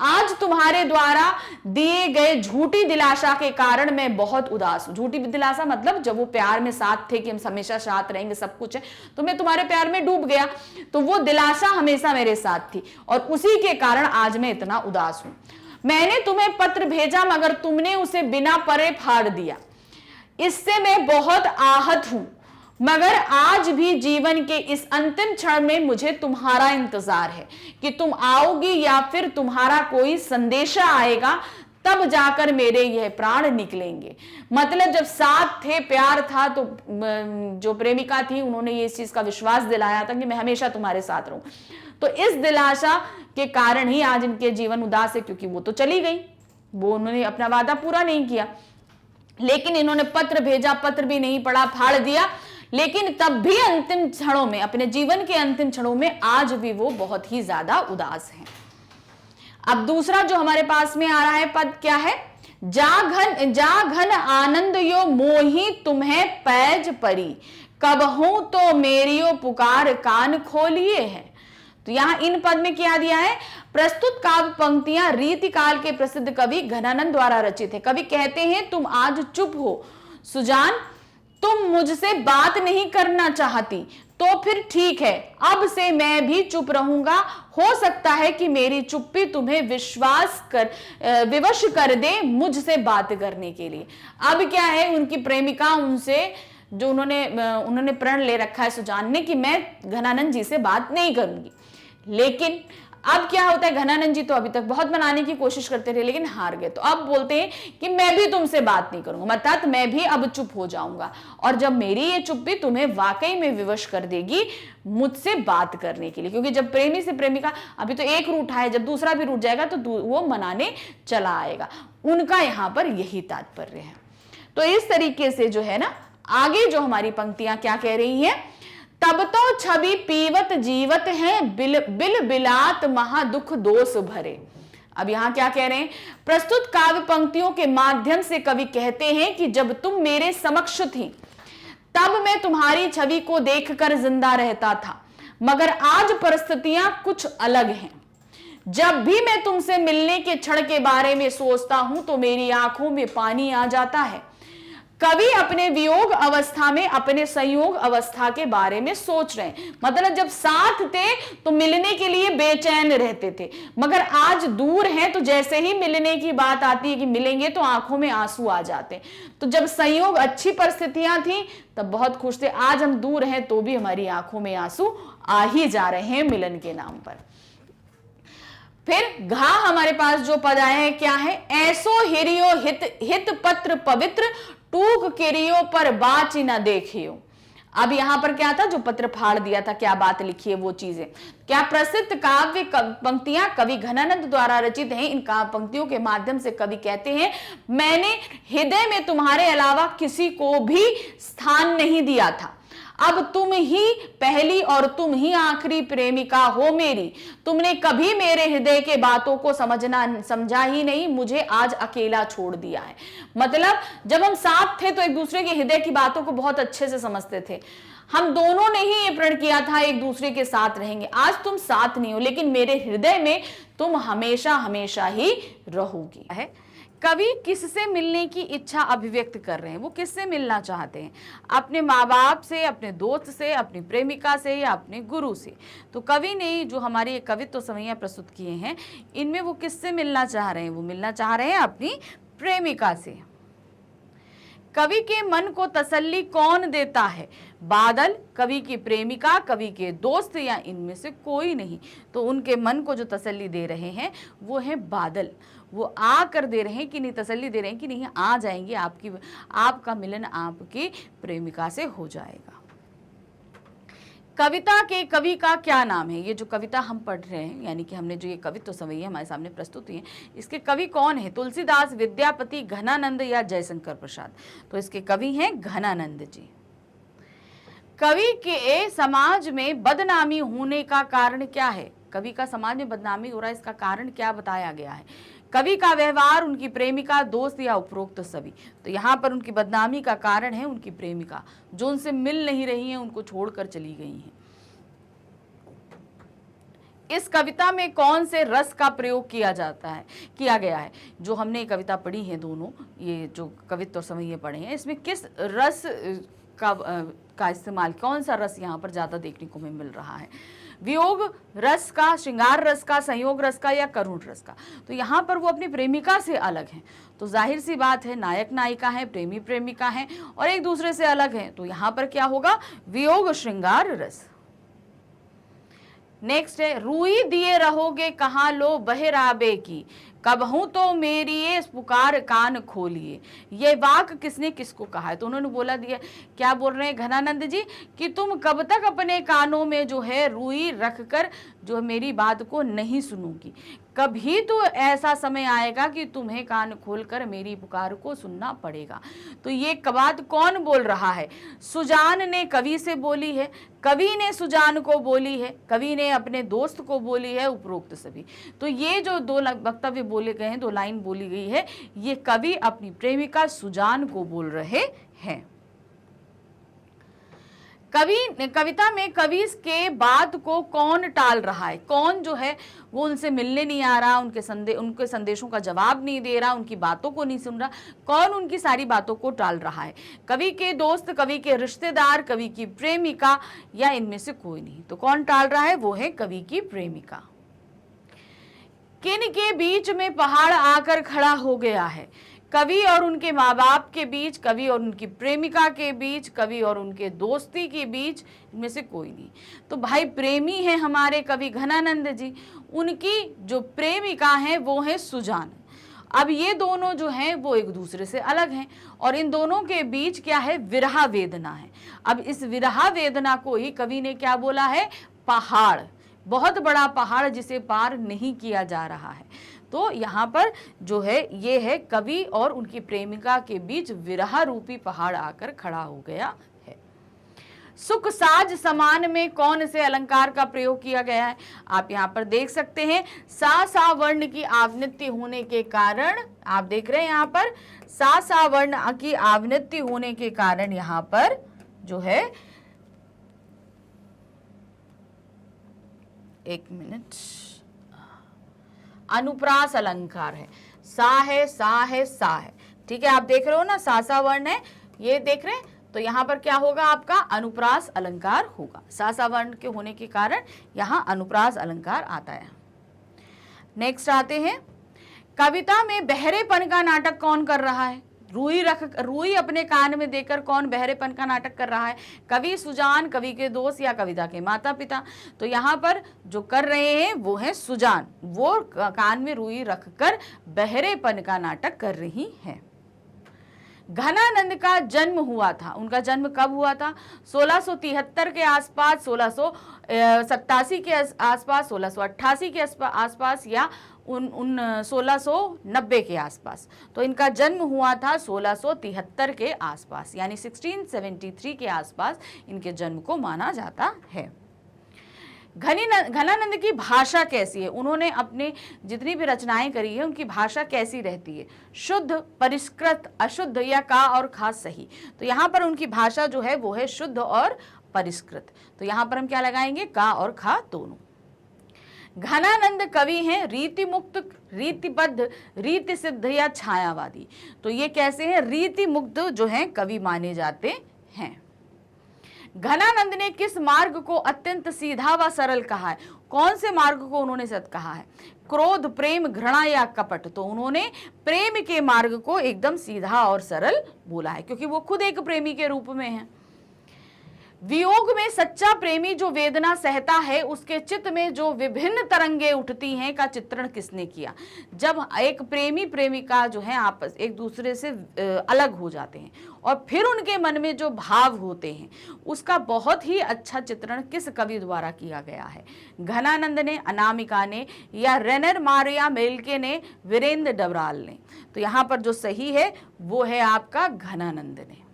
आज तुम्हारे द्वारा दिए गए झूठी दिलासा के कारण मैं बहुत उदास हूं। झूठी दिलासा मतलब जब वो प्यार में साथ थे कि हम हमेशा साथ रहेंगे, सब कुछ है, तो मैं तुम्हारे प्यार में डूब गया, तो वो दिलासा हमेशा मेरे साथ थी और उसी के कारण आज मैं इतना उदास हूं। मैंने तुम्हें पत्र भेजा मगर तुमने उसे बिना पढ़े फाड़ दिया, इससे मैं बहुत आहत हूं, मगर आज भी जीवन के इस अंतिम क्षण में मुझे तुम्हारा इंतजार है कि तुम आओगी या फिर तुम्हारा कोई संदेशा आएगा, तब जाकर मेरे यह प्राण निकलेंगे। मतलब जब साथ थे, प्यार था, तो जो प्रेमिका थी उन्होंने ये इस चीज का विश्वास दिलाया था कि मैं हमेशा तुम्हारे साथ रहूं। तो इस दिलासा के कारण ही आज इनके जीवन उदास है, क्योंकि वो तो चली गई, वो उन्होंने अपना वादा पूरा नहीं किया। लेकिन इन्होंने पत्र भेजा, पत्र भी नहीं पढ़ा, फाड़ दिया। लेकिन तब भी अंतिम क्षणों में, अपने जीवन के अंतिम क्षणों में आज भी वो बहुत ही ज्यादा उदास हैं। अब दूसरा जो हमारे पास में आ रहा है पद क्या है, जा घन आनंद यो मोही तुम्हें पैज परी, कबहू तो मेरियो पुकार कान खोलिए है। तो यहां इन पद में क्या दिया है, प्रस्तुत काव्य पंक्तियां रीतिकाल के प्रसिद्ध कवि घनानंद द्वारा रचित है। कवि कहते हैं तुम आज चुप हो सुजान, तुम मुझसे बात नहीं करना चाहती, तो फिर ठीक है, अब से मैं भी चुप रहूंगा। हो सकता है कि मेरी चुप्पी तुम्हें विवश कर दे मुझसे बात करने के लिए। अब क्या है, उनकी प्रेमिका उनसे जो उन्होंने प्रण ले रखा है सुजान ने कि मैं घनानंद जी से बात नहीं करूंगी। लेकिन अब क्या होता है, घनानंद जी तो अभी तक बहुत मनाने की कोशिश करते रहे लेकिन हार गए, तो अब बोलते हैं कि मैं भी तुमसे बात नहीं करूंगा, अर्थात मैं भी अब चुप हो जाऊंगा, और जब मेरी ये चुप्पी तुम्हें वाकई में विवश कर देगी मुझसे बात करने के लिए, क्योंकि जब प्रेमी से प्रेमिका, अभी तो एक रूठ है, जब दूसरा भी रूठ जाएगा तो वो मनाने चला आएगा। उनका यहां पर यही तात्पर्य है। तो इस तरीके से जो है ना, आगे जो हमारी पंक्तियां क्या कह रही हैं, तब तो छवि पीवत जीवत है, बिल बिलात महा दुख दोष भरे। अब यहां क्या कह रहे हैं, प्रस्तुत काव्य पंक्तियों के माध्यम से कवि कहते हैं कि जब तुम मेरे समक्ष थी तब मैं तुम्हारी छवि को देखकर जिंदा रहता था, मगर आज परिस्थितियां कुछ अलग हैं। जब भी मैं तुमसे मिलने के क्षण के बारे में सोचता हूं तो मेरी आंखों में पानी आ जाता है। कवि अपने वियोग अवस्था में अपने संयोग अवस्था के बारे में सोच रहे हैं, मतलब जब साथ थे तो मिलने के लिए बेचैन रहते थे, मगर आज दूर हैं तो जैसे ही मिलने की बात आती है कि मिलेंगे तो आंखों में आंसू आ जाते हैं। तो जब संयोग अच्छी परिस्थितियां थी तब बहुत खुश थे, आज हम दूर हैं तो भी हमारी आंखों में आंसू आ ही जा रहे हैं मिलन के नाम पर। फिर घा हमारे पास जो पद आए हैं क्या है, ऐसो हिरियो हित पत्र पवित्र, टूक किरियो पर बाची न देखियो। अब यहां पर क्या था, जो पत्र फाड़ दिया था, क्या बात लिखी है वो चीजें, क्या प्रसिद्ध काव्य पंक्तियां कवि घनानंद द्वारा रचित हैं। इन काव्य पंक्तियों के माध्यम से कवि कहते हैं मैंने हृदय में तुम्हारे अलावा किसी को भी स्थान नहीं दिया था, अब तुम ही पहली और तुम ही आखिरी प्रेमिका हो मेरी। तुमने कभी मेरे हृदय के बातों को समझा ही नहीं, मुझे आज अकेला छोड़ दिया है। मतलब जब हम साथ थे तो एक दूसरे के हृदय की बातों को बहुत अच्छे से समझते थे, हम दोनों ने ही ये प्रण किया था एक दूसरे के साथ रहेंगे। आज तुम साथ नहीं हो लेकिन मेरे हृदय में तुम हमेशा हमेशा ही रहोगी। है कवि किससे मिलने की इच्छा अभिव्यक्त कर रहे हैं, वो किससे मिलना चाहते हैं, अपने माँ बाप से, अपने दोस्त से, अपनी प्रेमिका से या अपने गुरु से। तो कवि ने जो हमारे ये कवित्व संवैया प्रस्तुत किए हैं इनमें वो किससे मिलना चाह रहे हैं, वो मिलना चाह रहे हैं अपनी प्रेमिका से। कवि के मन को तसल्ली कौन देता है, बादल, कवि की प्रेमिका, कवि के दोस्त या इनमें से कोई नहीं। तो उनके मन को जो तसल्ली दे रहे हैं वो है बादल, वो आकर दे रहे हैं कि नहीं, तसल्ली दे रहे हैं कि नहीं आ जाएंगे, आपका मिलन आपकी प्रेमिका से हो जाएगा। कविता के कवि का क्या नाम है, ये जो कविता हम पढ़ रहे हैं यानी कि हमने जो ये कवित्व संवैया हमारे सामने प्रस्तुत हुई है इसके कवि कौन है, तुलसीदास, विद्यापति, घनानंद या जयशंकर प्रसाद। तो इसके कवि हैं घनानंद जी। कवि के समाज में बदनामी होने का कारण क्या है, कवि का समाज में बदनामी हो रहा है इसका कारण क्या बताया गया है, कवि का व्यवहार, उनकी प्रेमिका, दोस्त या उपरोक्त सभी। तो यहाँ पर उनकी बदनामी का कारण है उनकी प्रेमिका जो उनसे मिल नहीं रही हैं, उनको छोड़कर चली गई हैं। इस कविता में कौन से रस का प्रयोग किया गया है, जो हमने कविता पढ़ी है दोनों, ये जो कवित्व और संवैया पढ़े हैं इसमें किस रस का इस्तेमाल, कौन सा रस यहाँ पर ज्यादा देखने को हमें मिल रहा है, वियोग रस का, श्रृंगार रस का, संयोग रस का या करुण रस का। तो यहाँ पर वो अपनी प्रेमिका से अलग हैं, तो जाहिर सी बात है नायक नायिका है, प्रेमी प्रेमिका है और एक दूसरे से अलग हैं, तो यहाँ पर क्या होगा, वियोग श्रृंगार रस। नेक्स्ट है, रुई दिए रहोगे कहाँ लो बहराबे की, कबहू तो मेरी ये पुकार कान खोलिए। ये वाक किसने किसको कहा है, तो उन्होंने बोला दिया, क्या बोल रहे हैं घनानंद जी कि तुम कब तक अपने कानों में जो है रुई रखकर जो मेरी बात को नहीं सुनोगी, कभी तो ऐसा समय आएगा कि तुम्हें कान खोलकर मेरी पुकार को सुनना पड़ेगा। तो ये बात कौन बोल रहा है? सुजान ने कवि से बोली है, कवि ने सुजान को बोली है, कवि ने अपने दोस्त को बोली है, उपरोक्त सभी। तो ये जो दो वक्तव्य बोले गए हैं, दो लाइन बोली गई है, ये कवि अपनी प्रेमिका सुजान को बोल रहे हैं। कविता में कवि के बात को कौन टाल रहा है? कौन जो है वो उनसे मिलने नहीं आ रहा, उनके संदेशों का जवाब नहीं दे रहा, उनकी बातों को नहीं सुन रहा, कौन उनकी सारी बातों को टाल रहा है? कवि के दोस्त, कवि के रिश्तेदार, कवि की प्रेमिका, या इनमें से कोई नहीं? तो कौन टाल रहा है? वो है कवि की प्रेमिका। किन के बीच में पहाड़ आकर खड़ा हो गया है? कवि और उनके माँ बाप के बीच, कवि और उनकी प्रेमिका के बीच, कवि और उनके दोस्ती के बीच, इनमें से कोई नहीं। तो भाई प्रेमी है हमारे कवि घनानंद जी, उनकी जो प्रेमिका है वो है सुजान। अब ये दोनों जो हैं वो एक दूसरे से अलग हैं और इन दोनों के बीच क्या है? विरह वेदना है। अब इस विरह वेदना को ही कवि ने क्या बोला है? पहाड़, बहुत बड़ा पहाड़ जिसे पार नहीं किया जा रहा है। तो यहाँ पर जो है ये है कवि और उनकी प्रेमिका के बीच विरह रूपी पहाड़ आकर खड़ा हो गया है। सुख साज समान में कौन से अलंकार का प्रयोग किया गया है? आप यहाँ पर देख सकते हैं, सा वर्ण की आवृत्ति होने के कारण, आप देख रहे हैं यहाँ पर सा वर्ण की आवृत्ति होने के कारण यहाँ पर जो है, एक मिनट, अनुप्रास अलंकार है। सा है, सा है, सा है, ठीक है, आप देख रहे हो ना, सा वर्ण है, ये देख रहे हैं। तो यहाँ पर क्या होगा? आपका अनुप्रास अलंकार होगा। सा वर्ण के होने के कारण यहाँ अनुप्रास अलंकार आता है। नेक्स्ट आते हैं, कविता में बहरेपन का नाटक कौन कर रहा है? रुई अपने कान में देकर कौन बहरेपन का नाटक कर रहा है? कवि, सुजान, कवि के दोस्त, या कविता के माता पिता? तो यहाँ पर जो कर रहे हैं वो है सुजान, वो कान में रुई रखकर बहरेपन का नाटक कर रही हैं। घनानंद का जन्म हुआ था, उनका जन्म कब हुआ था? 1673 के आसपास, 1687 के आसपास, 1688 के आसपास, या 1690 के आसपास। तो इनका जन्म हुआ था 1673 के आसपास, यानी 1673 के आसपास इनके जन्म को माना जाता है। घनानंद की भाषा कैसी है? उन्होंने अपने जितनी भी रचनाएं करी है उनकी भाषा कैसी रहती है? शुद्ध, परिष्कृत, अशुद्ध, या का और खा सही? तो यहाँ पर उनकी भाषा जो है वो है शुद्ध और परिष्कृत। तो यहाँ पर हम क्या लगाएंगे? का और खा दोनों। घनानंद कवि हैं रीति मुक्त, रीतिबद्ध, रीति सिद्ध, या छायावादी? तो ये कैसे हैं? रीति मुक्त जो हैं कवि माने जाते हैं। घनानंद ने किस मार्ग को अत्यंत सीधा व सरल कहा है? कौन से मार्ग को उन्होंने सत कहा है? क्रोध, प्रेम, घृणा, या कपट? तो उन्होंने प्रेम के मार्ग को एकदम सीधा और सरल बोला है, क्योंकि वो खुद एक प्रेमी के रूप में है। वियोग में सच्चा प्रेमी जो वेदना सहता है, उसके चित्त में जो विभिन्न तरंगे उठती हैं का चित्रण किसने किया? जब एक प्रेमी प्रेमिका जो है आपस एक दूसरे से अलग हो जाते हैं और फिर उनके मन में जो भाव होते हैं, उसका बहुत ही अच्छा चित्रण किस कवि द्वारा किया गया है? घनानंद ने, अनामिका ने, या रेनर मारिया मेल्के ने, वीरेंद्र डबराल ने? तो यहाँ पर जो सही है वो है आपका घनानंद ने।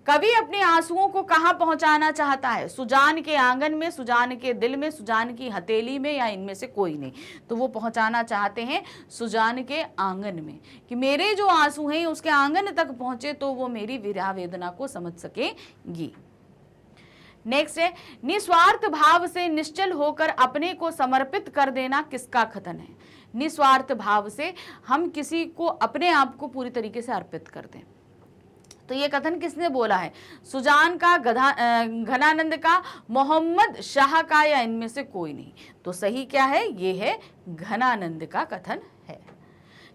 कवि अपने आंसुओं को कहाँ पहुंचाना चाहता है? सुजान के आंगन में, सुजान के दिल में, सुजान की हथेली में, या इनमें से कोई नहीं? तो वो पहुंचाना चाहते हैं सुजान के आंगन में, कि मेरे जो आंसू हैं उसके आंगन तक पहुंचे तो वो मेरी विरह वेदना को समझ सकेंगी। नेक्स्ट है, निस्वार्थ भाव से निश्चल होकर अपने को समर्पित कर देना किसका कथन है? निस्वार्थ भाव से हम किसी को, अपने आप को पूरी तरीके से अर्पित कर दें, तो ये कथन किसने बोला है? सुजान का, घनानंद का, मोहम्मद शाह का, या इनमें से कोई नहीं? तो सही क्या है? ये है घनानंद का कथन है।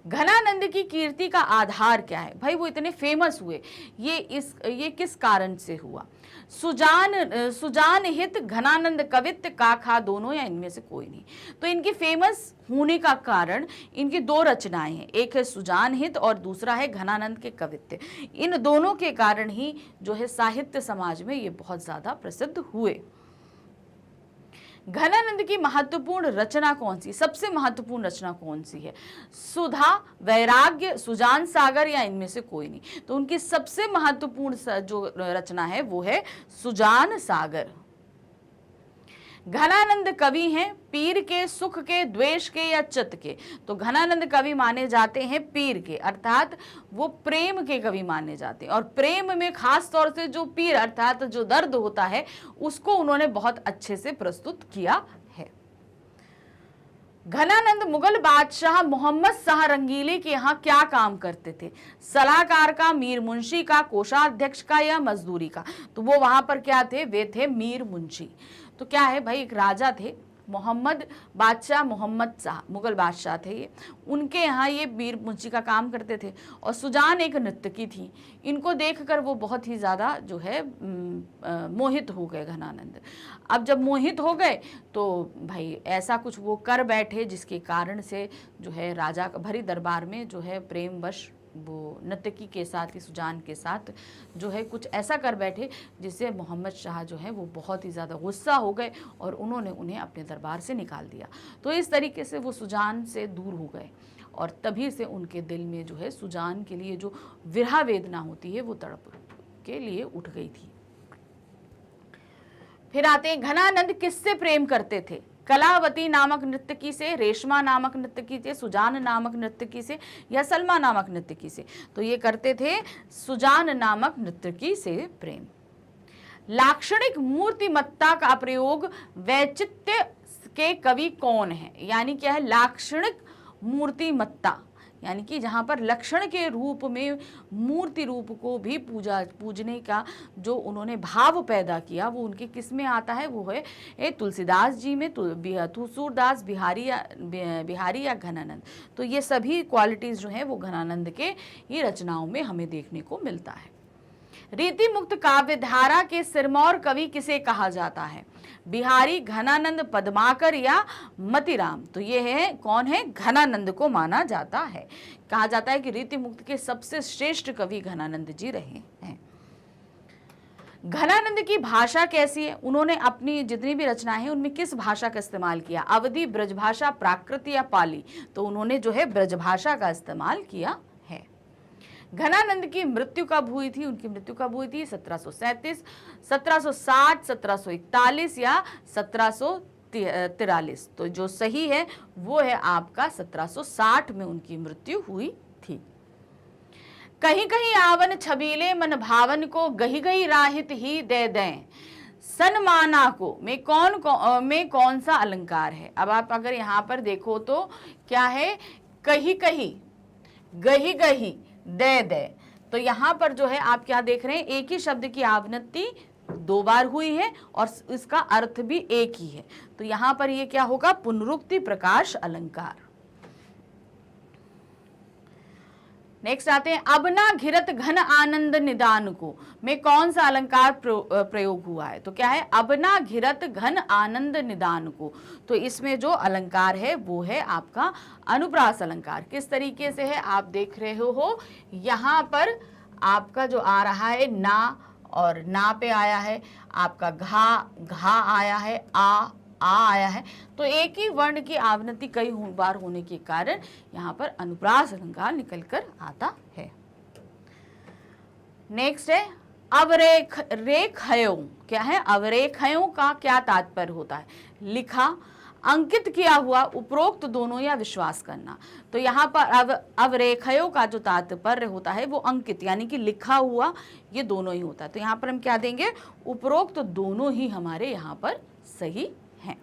घनानंद की कीर्ति का आधार क्या है? भाई वो इतने फेमस हुए, ये किस कारण से हुआ? सुजान हित, घनानंद कवित्त, काखा दोनों, या इनमें से कोई नहीं? तो इनकी फेमस होने का कारण इनकी दो रचनाएं हैं, एक है सुजान हित और दूसरा है घनानंद के कवित्त। इन दोनों के कारण ही जो है साहित्य समाज में ये बहुत ज्यादा प्रसिद्ध हुए। घनानंद की महत्वपूर्ण रचना कौन सी, सबसे महत्वपूर्ण रचना कौन सी है? सुधा, वैराग्य, सुजान सागर या इनमें से कोई नहीं? तो उनकी सबसे महत्वपूर्ण जो रचना है वो है सुजान सागर। घनानंद कवि हैं पीर के, सुख के, द्वेष के या चित्त के? तो घनानंद कवि माने जाते हैं पीर के, अर्थात वो प्रेम के कवि माने जाते हैं। और प्रेम में खास तौर से जो पीर अर्थात जो दर्द होता है उसको उन्होंने बहुत अच्छे से प्रस्तुत किया है। घनानंद मुगल बादशाह मोहम्मद शाह रंगीले के यहाँ क्या काम करते थे? सलाहकार का, मीर मुंशी का, कोषाध्यक्ष का या मजदूरी का? तो वो वहां पर क्या थे? वे थे मीर मुंशी। तो क्या है भाई, एक राजा थे मोहम्मद बादशाह, मोहम्मद शाह मुगल बादशाह थे ये, उनके यहाँ ये मीर मुंशी का काम करते थे। और सुजान एक नर्तकी थी, इनको देखकर वो बहुत ही ज़्यादा जो है मोहित हो गए घनानंद। अब जब मोहित हो गए तो भाई ऐसा कुछ वो कर बैठे जिसके कारण से जो है राजा भरी दरबार में जो है प्रेमवश वो नर्तकी के साथ की सुजान के साथ जो है कुछ ऐसा कर बैठे जिससे मोहम्मद शाह जो है वो बहुत ही ज़्यादा गुस्सा हो गए और उन्होंने उन्हें अपने दरबार से निकाल दिया। तो इस तरीके से वो सुजान से दूर हो गए और तभी से उनके दिल में जो है सुजान के लिए जो विरह वेदना होती है वो तड़प के लिए उठ गई थी। फिर आते हैं, घनानंद किससे प्रेम करते थे? कलावती नामक नर्तकी से, रेशमा नामक नर्तकी से, सुजान नामक नर्तकी से या सलमा नामक नर्तकी से? तो ये करते थे सुजान नामक नर्तकी से प्रेम। लाक्षणिक मूर्तिमत्ता का प्रयोग वैचित्र्य के कवि कौन है? यानी क्या है लाक्षणिक मूर्तिमत्ता? यानी कि जहाँ पर लक्षण के रूप में मूर्ति रूप को भी पूजने का जो उन्होंने भाव पैदा किया वो उनके किस में आता है? वो है तुलसीदास जी में, सूरदास, बिहारी या घनानंद। तो ये सभी क्वालिटीज़ जो हैं वो घनानंद के ही रचनाओं में हमें देखने को मिलता है। रीति मुक्त काव्यधारा के सिरमौर कवि किसे कहा जाता है? बिहारी, घनानंद, पद्माकर या मतीराम? तो ये है कौन है? घनानंद को माना जाता है। कहा जाता है कि रीति मुक्त के सबसे श्रेष्ठ कवि घनानंद जी रहे हैं। घनानंद की भाषा कैसी है? उन्होंने अपनी जितनी भी रचनाएं हैं उनमें किस भाषा का इस्तेमाल किया? अवधी, ब्रजभाषा, प्राकृत या पाली? तो उन्होंने जो है ब्रजभाषा का इस्तेमाल किया है। घनानंद की मृत्यु कब हुई थी? उनकी मृत्यु कब हुई थी? 1737, 1760, 1741 या 1743? तो जो सही है वो है आपका 1760 में उनकी मृत्यु हुई थी। कहीं कहीं आवन छबीले मन भावन को, गही गही राहित ही दे दें सनमाना को में कौन सा अलंकार है? अब आप अगर यहाँ पर देखो तो क्या है? कहीं कहीं, गही गही, दे दे। तो यहाँ पर जो है आप क्या देख रहे हैं? एक ही शब्द की आवृत्ति दो बार हुई है और इसका अर्थ भी एक ही है। तो यहाँ पर ये क्या होगा? पुनरुक्ति प्रकाश अलंकार। नेक्स्ट आते हैं, अब ना घिरत घन आनंद निदान को में कौन सा अलंकार प्रयोग हुआ है? तो क्या है? अब ना घिरत घन आनंद निदान को। तो इसमें जो अलंकार है वो है आपका अनुप्रास अलंकार। किस तरीके से है आप देख रहे हो, यहाँ पर आपका जो आ रहा है ना, और ना पे आया है आपका घा आया है, आ आया है। तो एक ही वर्ण की आवृत्ति कई बार होने के कारण यहाँ पर अनुप्रास अलंकार निकल कर आता है। नेक्स्ट है अवरेखयों। क्या है? अवरेखयों का क्या तात्पर्य होता है? लिखा, अंकित किया हुआ, उपरोक्त दोनों या विश्वास करना। तो यहाँ पर अवरेखयों का जो तात्पर्य होता है वो अंकित यानी कि लिखा हुआ, ये दोनों ही होता है। तो यहाँ पर हम क्या देंगे? उपरोक्त दोनों ही हमारे यहाँ पर सही हैं।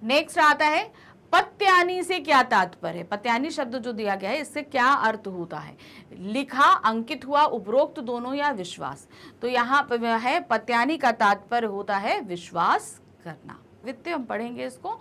नेक्स्ट आता है पत्यानी से क्या तात्पर्य है? पत्यानी शब्द जो दिया गया है इससे क्या अर्थ होता है? लिखा, अंकित हुआ, उपरोक्त दोनों या विश्वास? तो यहाँ पर है पत्यानी का तात्पर्य होता है विश्वास करना। वित्त हम पढ़ेंगे इसको।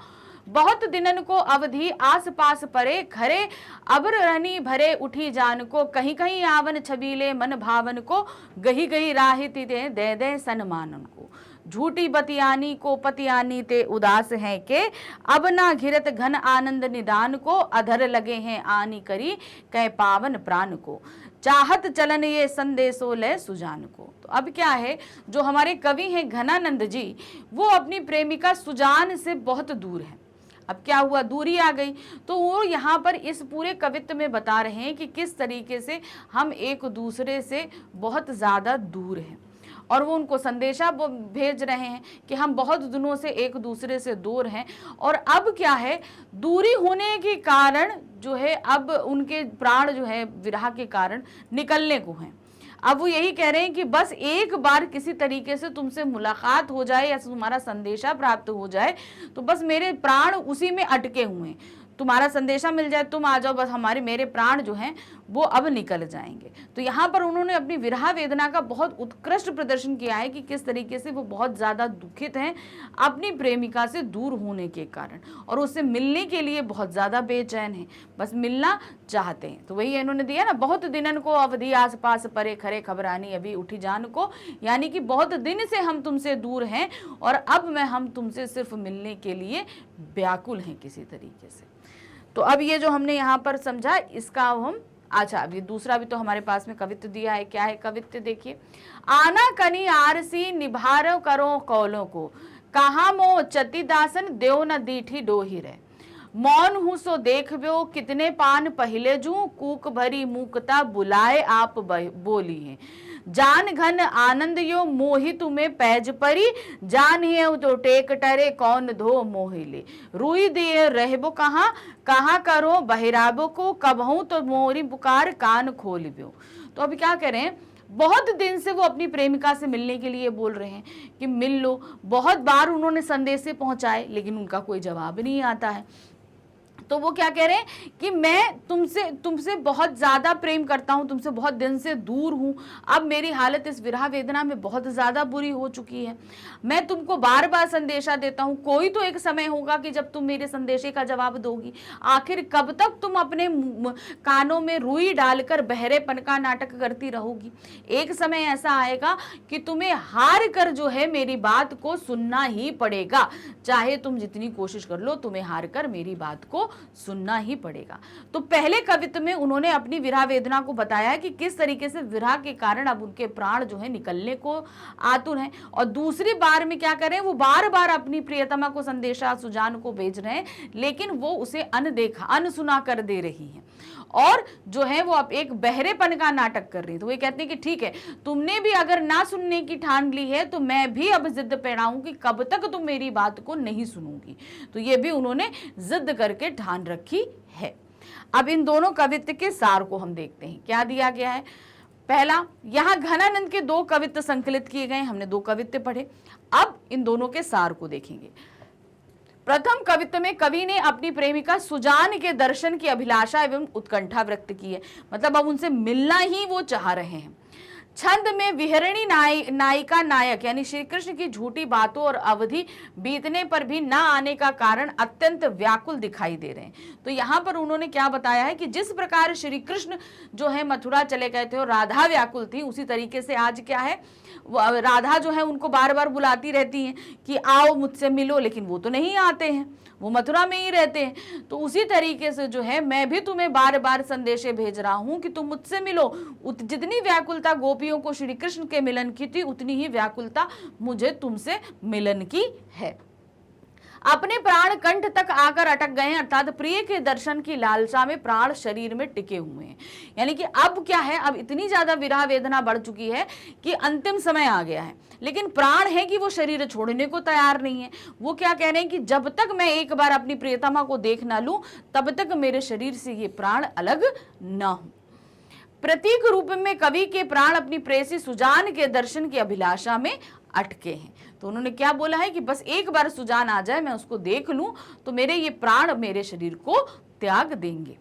बहुत दिनन को अवधि आस पास परे, खरे अबर रहनी भरे उठी जान को, कहीं कहीं आवन छबीले मन भावन को, गही गही राहिति दे दे सनमानन को। झूठी बतियानी को पतियानी ते उदास हैं के, अब ना घिरत घन आनंद निदान को, अधर लगे हैं आनी करी कह पावन प्राण को, चाहत चलन ये संदेशो ले सुजान को। तो अब क्या है, जो हमारे कवि हैं घनानंद जी, वो अपनी प्रेमिका सुजान से बहुत दूर है। अब क्या हुआ, दूरी आ गई। तो वो यहाँ पर इस पूरे कवित्व में बता रहे हैं कि किस तरीके से हम एक दूसरे से बहुत ज़्यादा दूर हैं, और वो उनको संदेशा भेज रहे हैं कि हम बहुत दिनों से एक दूसरे से दूर हैं। और अब क्या है, दूरी होने के कारण जो है अब उनके प्राण जो है विरह के कारण निकलने को हैं। अब वो यही कह रहे हैं कि बस एक बार किसी तरीके से तुमसे मुलाकात हो जाए या तुम्हारा संदेशा प्राप्त हो जाए, तो बस मेरे प्राण उसी में अटके हुए हैं। तुम्हारा संदेशा मिल जाए, तुम आ जाओ, बस हमारे मेरे प्राण जो हैं वो अब निकल जाएंगे। तो यहाँ पर उन्होंने अपनी विरह वेदना का बहुत उत्कृष्ट प्रदर्शन किया है कि किस तरीके से वो बहुत ज़्यादा दुखित हैं अपनी प्रेमिका से दूर होने के कारण, और उससे मिलने के लिए बहुत ज़्यादा बेचैन हैं, बस मिलना चाहते हैं। तो वही इन्होंने दिया ना, बहुत दिनन को अवधि आस पास परे खरे खबरानी अभी उठी जान को, यानी कि बहुत दिन से हम तुमसे दूर हैं और अब हम तुमसे सिर्फ मिलने के लिए व्याकुल हैं किसी तरीके से। तो अब ये जो हमने यहाँ पर समझा, इसका अब हम, अच्छा अब ये दूसरा भी तो हमारे पास में कवित्व दिया है। क्या है कवित्व, देखिए। आना कनी आरसी निभारो करो कौलों को, कहा मो चति दासन देव न दीठी डोही रे, मौन हूँ सो देखबो कितने पान पहले जू, कूक भरी मूकता बुलाए आप बोली है, जान घन आनंद यो मोहि तुम्हें पैज परी, जान ही तो टेक टरे कौन धो मोहिले, रुई दिए रहबो कहाँ कहाँ करो बहिराबो को, कबहू तो मोरी पुकार कान खोलिबो। तो अभी क्या करें, बहुत दिन से वो अपनी प्रेमिका से मिलने के लिए बोल रहे हैं कि मिल लो। बहुत बार उन्होंने संदेश पहुंचाए लेकिन उनका कोई जवाब नहीं आता है। तो वो क्या कह रहे हैं कि मैं तुमसे बहुत ज़्यादा प्रेम करता हूँ, तुमसे बहुत दिन से दूर हूँ, अब मेरी हालत इस विरह वेदना में बहुत ज़्यादा बुरी हो चुकी है, मैं तुमको बार बार संदेशा देता हूँ, कोई तो एक समय होगा कि जब तुम मेरे संदेशे का जवाब दोगी, आखिर कब तक तुम अपने कानों में रुई डालकर बहरेपन का नाटक करती रहोगी। एक समय ऐसा आएगा कि तुम्हें हार कर जो है मेरी बात को सुनना ही पड़ेगा, चाहे तुम जितनी कोशिश कर लो, तुम्हें हार कर मेरी बात को सुनना ही पड़ेगा। तो पहले कवित्व में उन्होंने अपनी विरह वेदना को बताया कि किस तरीके से विरह के कारण अब उनके प्राण जो है निकलने को आतुर हैं, और दूसरी बार में क्या करें, वो बार बार अपनी प्रियतमा को संदेशा सुजान को भेज रहे हैं, लेकिन वो उसे अनदेखा अनसुना कर दे रही हैं, और जो है वो अब एक बहरेपन का नाटक कर रही है। तो वो कहते हैं कि ठीक है, तुमने भी अगर ना सुनने की ठान ली है तो मैं भी अब जिद पे अड़ा हूं कि कब तक तुम मेरी बात को नहीं सुनोगी। तो ये भी उन्होंने जिद करके ठान रखी है। अब इन दोनों कवित्व के सार को हम देखते हैं, क्या दिया गया है। पहला, यहाँ घनानंद के 2 कवित्व संकलित किए गए, हमने 2 कवित्व पढ़े। अब इन दोनों के सार को देखेंगे। प्रथम कवित्व में कवि ने अपनी प्रेमिका सुजान के दर्शन की अभिलाषा एवं उत्कंठा व्यक्त की है, मतलब अब उनसे मिलना ही वो चाह रहे हैं। छंद में विहरणी नायिका नायक यानी श्री कृष्ण की झूठी बातों और अवधि बीतने पर भी ना आने का कारण अत्यंत व्याकुल दिखाई दे रहे हैं। तो यहाँ पर उन्होंने क्या बताया है कि जिस प्रकार श्री कृष्ण जो है मथुरा चले गए थे और राधा व्याकुल थी, उसी तरीके से आज क्या है, राधा जो है उनको बार बार बुलाती रहती हैं कि आओ मुझसे मिलो, लेकिन वो तो नहीं आते हैं, वो मथुरा में ही रहते हैं। तो उसी तरीके से जो है मैं भी तुम्हें बार बार संदेशे भेज रहा हूं कि तुम मुझसे मिलो। जितनी व्याकुलता गोपियों को श्री कृष्ण के मिलन की थी, उतनी ही व्याकुलता मुझे तुमसे मिलन की है। अपने प्राण कंठ तक आकर अटक गए हैं, अर्थात प्रिय के दर्शन की लालसा में प्राण शरीर में टिके हुए हैं। यानी कि अब क्या है, अब इतनी ज्यादा विरह वेदना बढ़ चुकी है कि अंतिम समय आ गया है, लेकिन प्राण है कि वो शरीर छोड़ने को तैयार नहीं है। वो क्या कह रहे हैं कि जब तक मैं एक बार अपनी प्रियतमा को देख ना लूं, तब तक मेरे शरीर से ये प्राण अलग ना हो। प्रतीक रूप में कवि के प्राण अपनी प्रेयसी सुजान के दर्शन की अभिलाषा में अटके हैं। तो उन्होंने क्या बोला है कि बस एक बार सुजान आ जाए, मैं उसको देख लूं, तो मेरे ये प्राण मेरे शरीर को त्याग देंगे।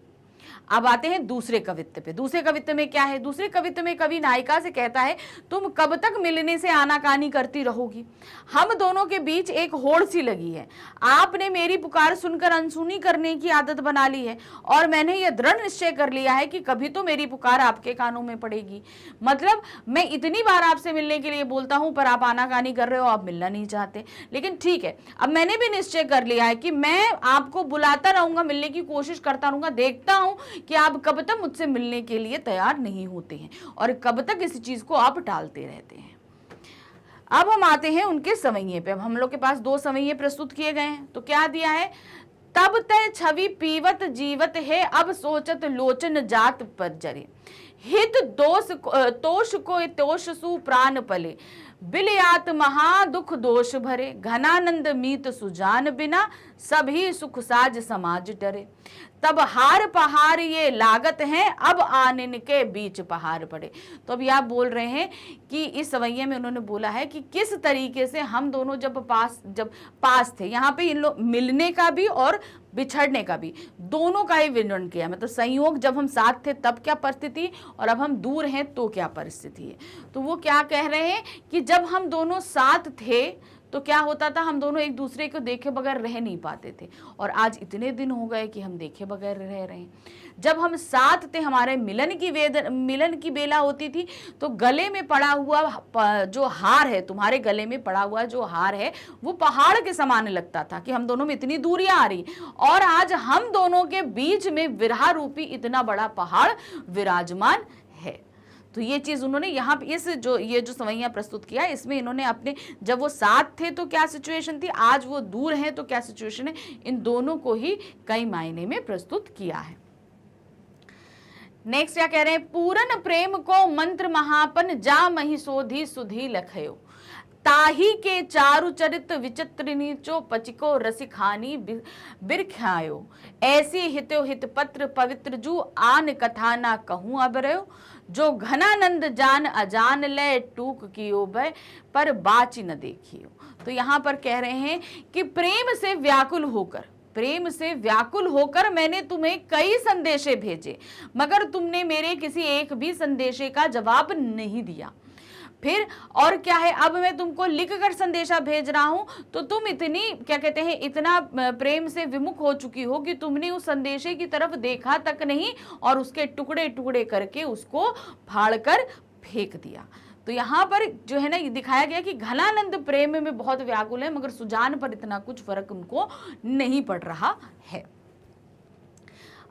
अब आते हैं दूसरे कवित्व पे। दूसरे कवित्व में क्या है? दूसरे कवित्व में कवि नायिका से कहता है, तुम कब तक मिलने से आनाकानी करती रहोगी? हम दोनों के बीच एक होड़ सी लगी है। आपने मेरी पुकार सुनकर अनसुनी करने की आदत बना ली है और मैंने यह दृढ़ निश्चय कर लिया है कि कभी तो मेरी पुकार आपके कानों में पड़ेगी। मतलब मैं इतनी बार आपसे मिलने के लिए बोलता हूं पर आप आनाकानी कर रहे हो, आप मिलना नहीं चाहते। लेकिन ठीक है, अब मैंने भी निश्चय कर लिया है कि मैं आपको बुलाता रहूंगा, मिलने की कोशिश करता रहूंगा, देखता हूं कि आप कब तक मुझसे मिलने के लिए तैयार नहीं होते हैं और कब तक इस चीज को आप टालते रहते हैं। अब हम आते हैं उनके सवैये पे। अब हम लोग के पास 2 सवैये प्रस्तुत किए गए हैं। तो क्या दिया है? तब तय छवि पीवत जीवत है, अब सोचत लोचन जात पर जरे, हित दोष तोष को तोष सु प्राण पले, बिलयात महा दुख दोष भरे, घनानंद मीत सुजान बिना, सभी सुख साज समाज डरे, तब हार पहाड़ ये लागत हैं, अब आनन के बीच पहाड़ पड़े। तो अभी आप बोल रहे हैं कि इस सवैये में उन्होंने बोला है कि किस तरीके से हम दोनों जब पास थे, यहाँ पे इन लोग मिलने का भी और बिछड़ने का भी, दोनों का ही वर्णन किया। मतलब संयोग, जब हम साथ थे तब क्या परिस्थिति और अब हम दूर हैं तो क्या परिस्थिति है। तो वो क्या कह रहे हैं कि जब हम दोनों साथ थे तो क्या होता था, हम दोनों एक दूसरे को देखे बगैर रह नहीं पाते थे, और आज इतने दिन हो गए कि हम देखे बगैर रह रहे हैं। जब हम साथ थे, हमारे मिलन की बेला होती थी, तो गले में पड़ा हुआ जो हार है, तुम्हारे गले में पड़ा हुआ जो हार है, वो पहाड़ के समान लगता था कि हम दोनों में इतनी दूरियां आ रही, और आज हम दोनों के बीच में विरह रूपी इतना बड़ा पहाड़ विराजमान है। तो ये चीज उन्होंने यहाँ पे ये जो सवैया प्रस्तुत किया, इसमें इन्होंने अपने, जब वो साथ थे तो क्या सिचुएशन थी, आज वो दूर हैं तो क्या सिचुएशन है, इन दोनों को ही कई मायने में प्रस्तुत किया है। नेक्स्ट क्या कह रहे हैं? पूरन प्रेम को मंत्र महापन, जा मही सोधी सुधी लखयो, ताही के चारु चरित विचित्र नीचो, पचिको रसिखानी बिरख्यायो, ऐसी हितो हित पत्र पवित्र जू, आन कथा ना कहूं अब रहो, जो घनानंद जान अजान ले, टूक कियो भय पर बाची न देखियो। तो यहाँ पर कह रहे हैं कि प्रेम से व्याकुल होकर मैंने तुम्हें कई संदेशे भेजे, मगर तुमने मेरे किसी एक भी संदेशे का जवाब नहीं दिया। फिर और क्या है, अब मैं तुमको लिखकर संदेशा भेज रहा हूं तो तुम इतनी, क्या कहते हैं, इतना प्रेम से विमुख हो चुकी हो कि तुमने उस संदेशे की तरफ देखा तक नहीं और उसके टुकड़े टुकड़े करके उसको फाड़कर फेंक दिया। तो यहाँ पर जो है ना, ये दिखाया गया कि घनानंद प्रेम में बहुत व्याकुल है, मगर सुजान पर इतना कुछ फर्क उनको नहीं पड़ रहा है।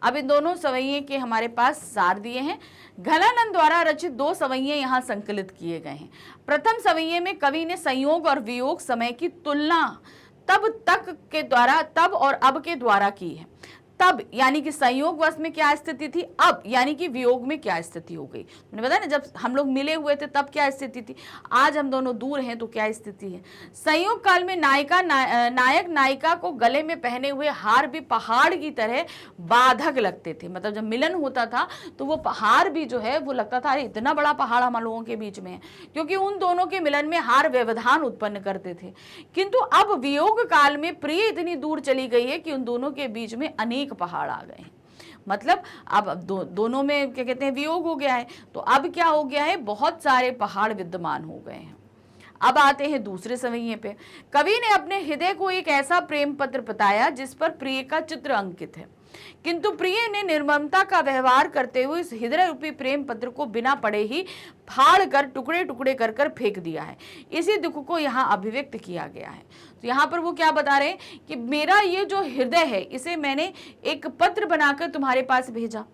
अब इन दोनों सवैये के हमारे पास सार दिए हैं। घनानंद द्वारा रचित 2 सवैये यहाँ संकलित किए गए हैं। प्रथम सवैये में कवि ने संयोग और वियोग समय की तुलना तब और अब के द्वारा की है। तब यानी कि संयोग वश में क्या स्थिति थी, अब यानी कि वियोग में क्या स्थिति हो गई। मैंने बताया ना, जब हम लोग मिले हुए थे तब क्या स्थिति थी, आज हम दोनों दूर हैं तो क्या स्थिति है। संयोग काल में नायक नायिका को गले में पहने हुए हार भी पहाड़ की तरह बाधक लगते थे। मतलब जब मिलन होता था तो वो पहाड़ भी जो है वो लगता था, अरे इतना बड़ा पहाड़ हम लोगों के बीच में है, क्योंकि उन दोनों के मिलन में हार व्यवधान उत्पन्न करते थे। किंतु अब वियोग काल में प्रिय इतनी दूर चली गई है कि उन दोनों के बीच में अनेक पहाड़ आ गए हैं। मतलब अब दोनों में क्या कहते हैं, वियोग हो गया है, तो अब क्या हो गया है, बहुत सारे पहाड़ विद्यमान हो गए हैं। अब आते हैं दूसरे सवैये पे। कवि ने अपने हृदय को एक ऐसा प्रेम पत्र बताया जिस पर प्रिय का चित्र अंकित है, किंतु प्रिय ने निर्ममता का व्यवहार करते हुए इस हृदय रूपी प्रेम पत्र को बिना पढ़े ही फाड़ कर टुकड़े टुकड़े कर फेंक दिया है। इसी दुख को यहाँ अभिव्यक्त किया गया है। तो यहाँ पर वो क्या बता रहे हैं कि मेरा ये जो हृदय है, इसे मैंने एक पत्र बनाकर तुम्हारे पास भेजा,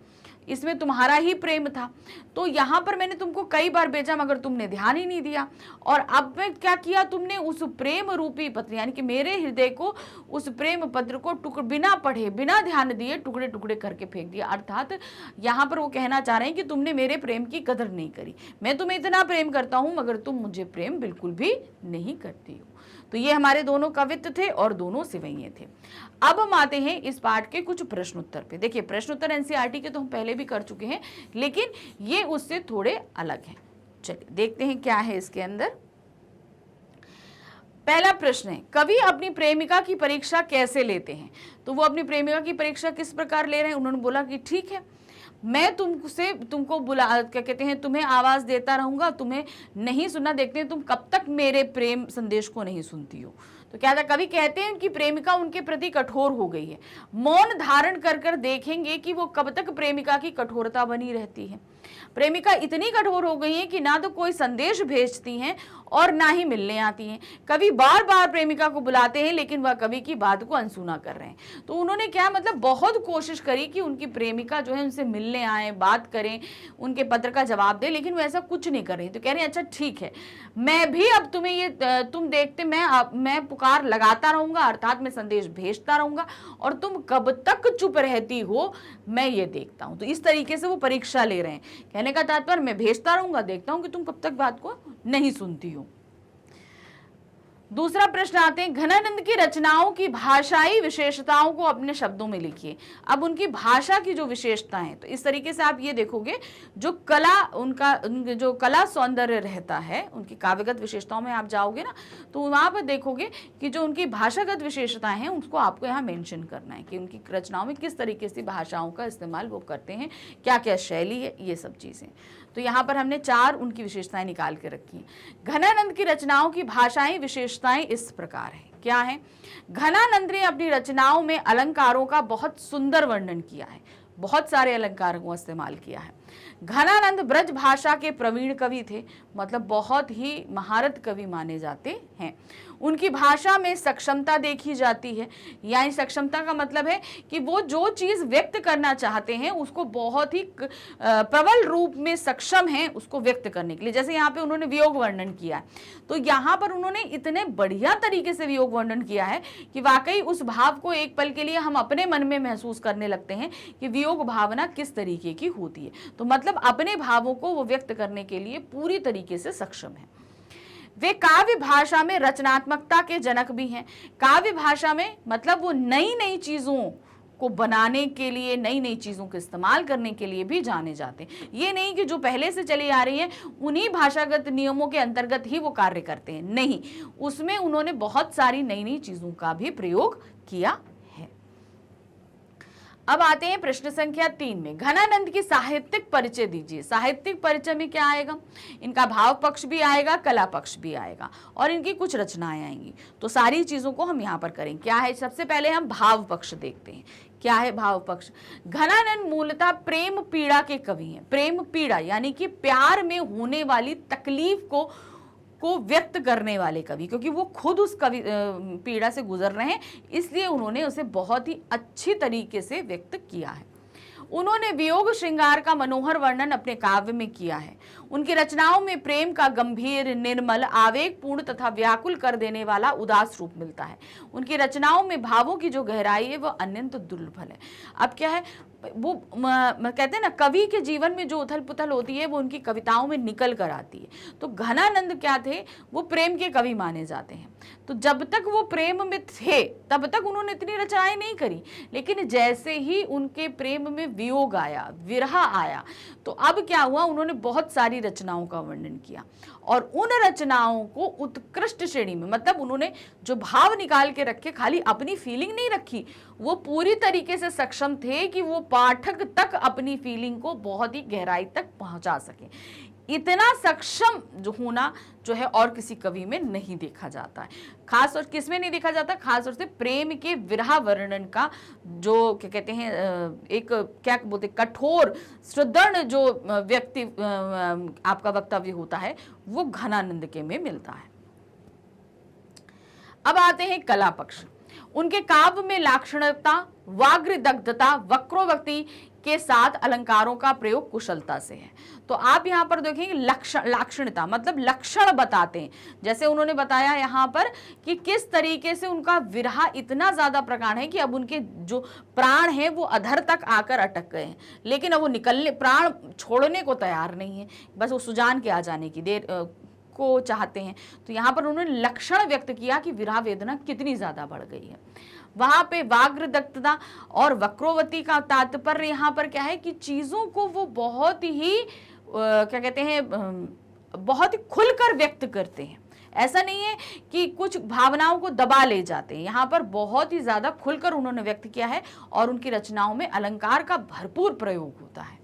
इसमें तुम्हारा ही प्रेम था, तो यहाँ पर मैंने तुमको कई बार भेजा मगर तुमने ध्यान ही नहीं दिया, और अब मैं क्या किया, तुमने उस प्रेम रूपी पत्र यानी कि मेरे हृदय को, उस प्रेम पत्र को बिना पढ़े बिना ध्यान दिए टुकड़े टुकड़े करके फेंक दिया। अर्थात यहाँ पर वो कहना चाह रहे हैं कि तुमने मेरे प्रेम की कदर नहीं करी। मैं तुम्हें इतना प्रेम करता हूँ मगर तुम मुझे प्रेम बिल्कुल भी नहीं करती हो। तो ये हमारे दोनों कवित्व थे और दोनों सवैये थे। अब हम आते हैं इस पाठ के कुछ प्रश्न उत्तर पे। देखिए, प्रश्न उत्तर एनसीईआरटी के तो हम पहले भी कर चुके हैं, लेकिन ये उससे थोड़े अलग हैं। चलिए देखते हैं क्या है इसके अंदर। पहला प्रश्न है, कवि अपनी प्रेमिका की परीक्षा कैसे लेते हैं? तो वो अपनी प्रेमिका की परीक्षा किस प्रकार ले रहे हैं? उन्होंने बोला कि ठीक है, मैं तुमको बुला, क्या कहते हैं, तुम्हें आवाज देता रहूंगा, तुम्हें नहीं सुनना, देखते हैं तुम कब तक मेरे प्रेम संदेश को नहीं सुनती हो। तो क्या था, कवि कहते हैं उनकी प्रेमिका उनके प्रति कठोर हो गई है। मौन धारण कर कर देखेंगे कि वो कब तक प्रेमिका की कठोरता बनी रहती है। प्रेमिका इतनी कठोर हो गई है कि ना तो कोई संदेश भेजती हैं और ना ही मिलने आती हैं। कवि बार बार प्रेमिका को बुलाते हैं लेकिन वह कवि की बात को अनसुना कर रहे हैं। तो उन्होंने क्या मतलब बहुत कोशिश करी कि उनकी प्रेमिका जो है उनसे मिलने आए, बात करें, उनके पत्र का जवाब दे, लेकिन वो ऐसा कुछ नहीं कर रही। तो कह रहे हैं अच्छा ठीक है, मैं भी अब तुम्हें ये तुम देखते मैं पुकार लगाता रहूंगा, अर्थात मैं संदेश भेजता रहूंगा और तुम कब तक चुप रहती हो मैं ये देखता हूं। तो इस तरीके से वो परीक्षा ले रहे हैं। कहने का तात्पर्य मैं भेजता रहूंगा, देखता हूं कि तुम कब तक बात को नहीं सुनती हो। दूसरा प्रश्न आते हैं, घनानंद की रचनाओं की भाषाई विशेषताओं को अपने शब्दों में लिखिए। अब उनकी भाषा की जो विशेषता है, तो इस तरीके से आप ये देखोगे जो कला उनका जो कला सौंदर्य रहता है, उनकी काव्यगत विशेषताओं में आप जाओगे ना तो वहां पर देखोगे कि जो उनकी भाषागत विशेषताएं हैं उसको आपको यहाँ मेंशन करना है कि उनकी रचनाओं में किस तरीके से भाषाओं का इस्तेमाल वो करते हैं, क्या क्या शैली है, ये सब चीजें। तो यहाँ पर हमने 4 उनकी विशेषताएं निकाल के रखी हैं। घनानंद की रचनाओं की भाषाई विशेषताएं इस प्रकार है, क्या है? घनानंद ने अपनी रचनाओं में अलंकारों का बहुत सुंदर वर्णन किया है, बहुत सारे अलंकारों का इस्तेमाल किया है। घनानंद ब्रज भाषा के प्रवीण कवि थे, मतलब बहुत ही महारत कवि माने जाते हैं। उनकी भाषा में सक्षमता देखी जाती है, यानी सक्षमता का मतलब है कि वो जो चीज व्यक्त करना चाहते हैं उसको बहुत ही प्रबल रूप में सक्षम हैं उसको व्यक्त करने के लिए। जैसे यहाँ पे उन्होंने वियोग वर्णन किया है, तो यहाँ पर उन्होंने इतने बढ़िया तरीके से वियोग वर्णन किया है कि वाकई उस भाव को एक पल के लिए हम अपने मन में महसूस करने लगते हैं कि वियोग भावना किस तरीके की होती है। तो मतलब अपने भावों को वो व्यक्त करने के लिए पूरी तरीके से सक्षम है। वे काव्य भाषा में रचनात्मकता के जनक भी हैं। काव्य भाषा में मतलब वो नई नई चीजों को बनाने के लिए, नई नई चीजों का इस्तेमाल करने के लिए भी जाने जाते हैं। ये नहीं कि जो पहले से चली आ रही है उन्हीं भाषागत नियमों के अंतर्गत ही वो कार्य करते हैं, नहीं, उसमें उन्होंने बहुत सारी नई नई चीजों का भी प्रयोग किया। अब आते हैं प्रश्न संख्या 3 में, घनानंद की साहित्यिक परिचय दीजिए। साहित्यिक परिचय में क्या आएगा? इनका भाव पक्ष भी आएगा, कला पक्ष भी आएगा और इनकी कुछ रचनाएं आएंगी। तो सारी चीजों को हम यहाँ पर करेंगे। क्या है? सबसे पहले हम भाव पक्ष देखते हैं। क्या है भाव पक्ष? घनानंद मूलतः प्रेम पीड़ा के कवि हैं। प्रेम पीड़ा यानी कि प्यार में होने वाली तकलीफ को व्यक्त करने वाले कवि, क्योंकि वो खुद उस कवि पीड़ा से गुजर रहे हैं, इसलिए उन्होंने उसे बहुत ही अच्छी तरीके से व्यक्त किया है। उन्होंने वियोग श्रृंगार का मनोहर वर्णन अपने काव्य में किया है। उनकी रचनाओं में प्रेम का गंभीर, निर्मल, आवेगपूर्ण तथा व्याकुल कर देने वाला उदास रूप मिलता है। उनकी रचनाओं में भावों की जो गहराई है वह अत्यंत दुर्लभ है। अब क्या है, वो कहते हैं ना, कवि के जीवन में जो उथल पुथल होती है वो उनकी कविताओं में निकल कर आती है। तो घनानंद क्या थे? वो प्रेम के कवि माने जाते हैं। तो जब तक वो प्रेम में थे तब तक उन्होंने इतनी रचनाएं नहीं करी, लेकिन जैसे ही उनके प्रेम में वियोग आया, विरह आया, तो अब क्या हुआ, उन्होंने बहुत सारी रचनाओं का वर्णन किया और उन रचनाओं को उत्कृष्ट श्रेणी में, मतलब उन्होंने जो भाव निकाल के रखे, खाली अपनी फीलिंग नहीं रखी, वो पूरी तरीके से सक्षम थे कि वो पाठक तक अपनी फीलिंग को बहुत ही गहराई तक पहुंचा सके। इतना सक्षम जो होना जो है और किसी कवि में नहीं देखा जाता है। खास और किसमें नहीं देखा जाता? खास तौर से प्रेम के विरह वर्णन का जो क्या कहते हैं, एक क्या बोलते, कठोर सुदृढ़ जो व्यक्ति आपका वक्तव्य होता है वो घनानंद के में मिलता है। अब आते हैं कला पक्ष। उनके काव्य में लाक्षणिकता, वाग्दग्धता, वक्रोक्ति के साथ अलंकारों का प्रयोग कुशलता से है। तो आप यहाँ पर देखेंगे लाक्षणिकता मतलब लक्षण बताते हैं। जैसे उन्होंने बताया यहाँ पर कि किस तरीके से उनका विरह इतना ज्यादा प्रगाढ़ है कि अब उनके जो प्राण हैं वो अधर तक आकर अटक गए हैं, लेकिन अब वो निकलने, प्राण छोड़ने को तैयार नहीं है, बस वो सुजान के आ जाने की देर को चाहते हैं। तो यहाँ पर उन्होंने लक्षण व्यक्त किया कि विरह वेदना कितनी ज्यादा बढ़ गई है। वहां पे वाग्दग्धता और वक्रोवती का तात्पर्य यहाँ पर क्या है कि चीजों को वो बहुत ही क्या कहते हैं, बहुत ही खुलकर व्यक्त करते हैं। ऐसा नहीं है कि कुछ भावनाओं को दबा ले जाते हैं, यहाँ पर बहुत ही ज्यादा खुलकर उन्होंने व्यक्त किया है और उनकी रचनाओं में अलंकार का भरपूर प्रयोग होता है।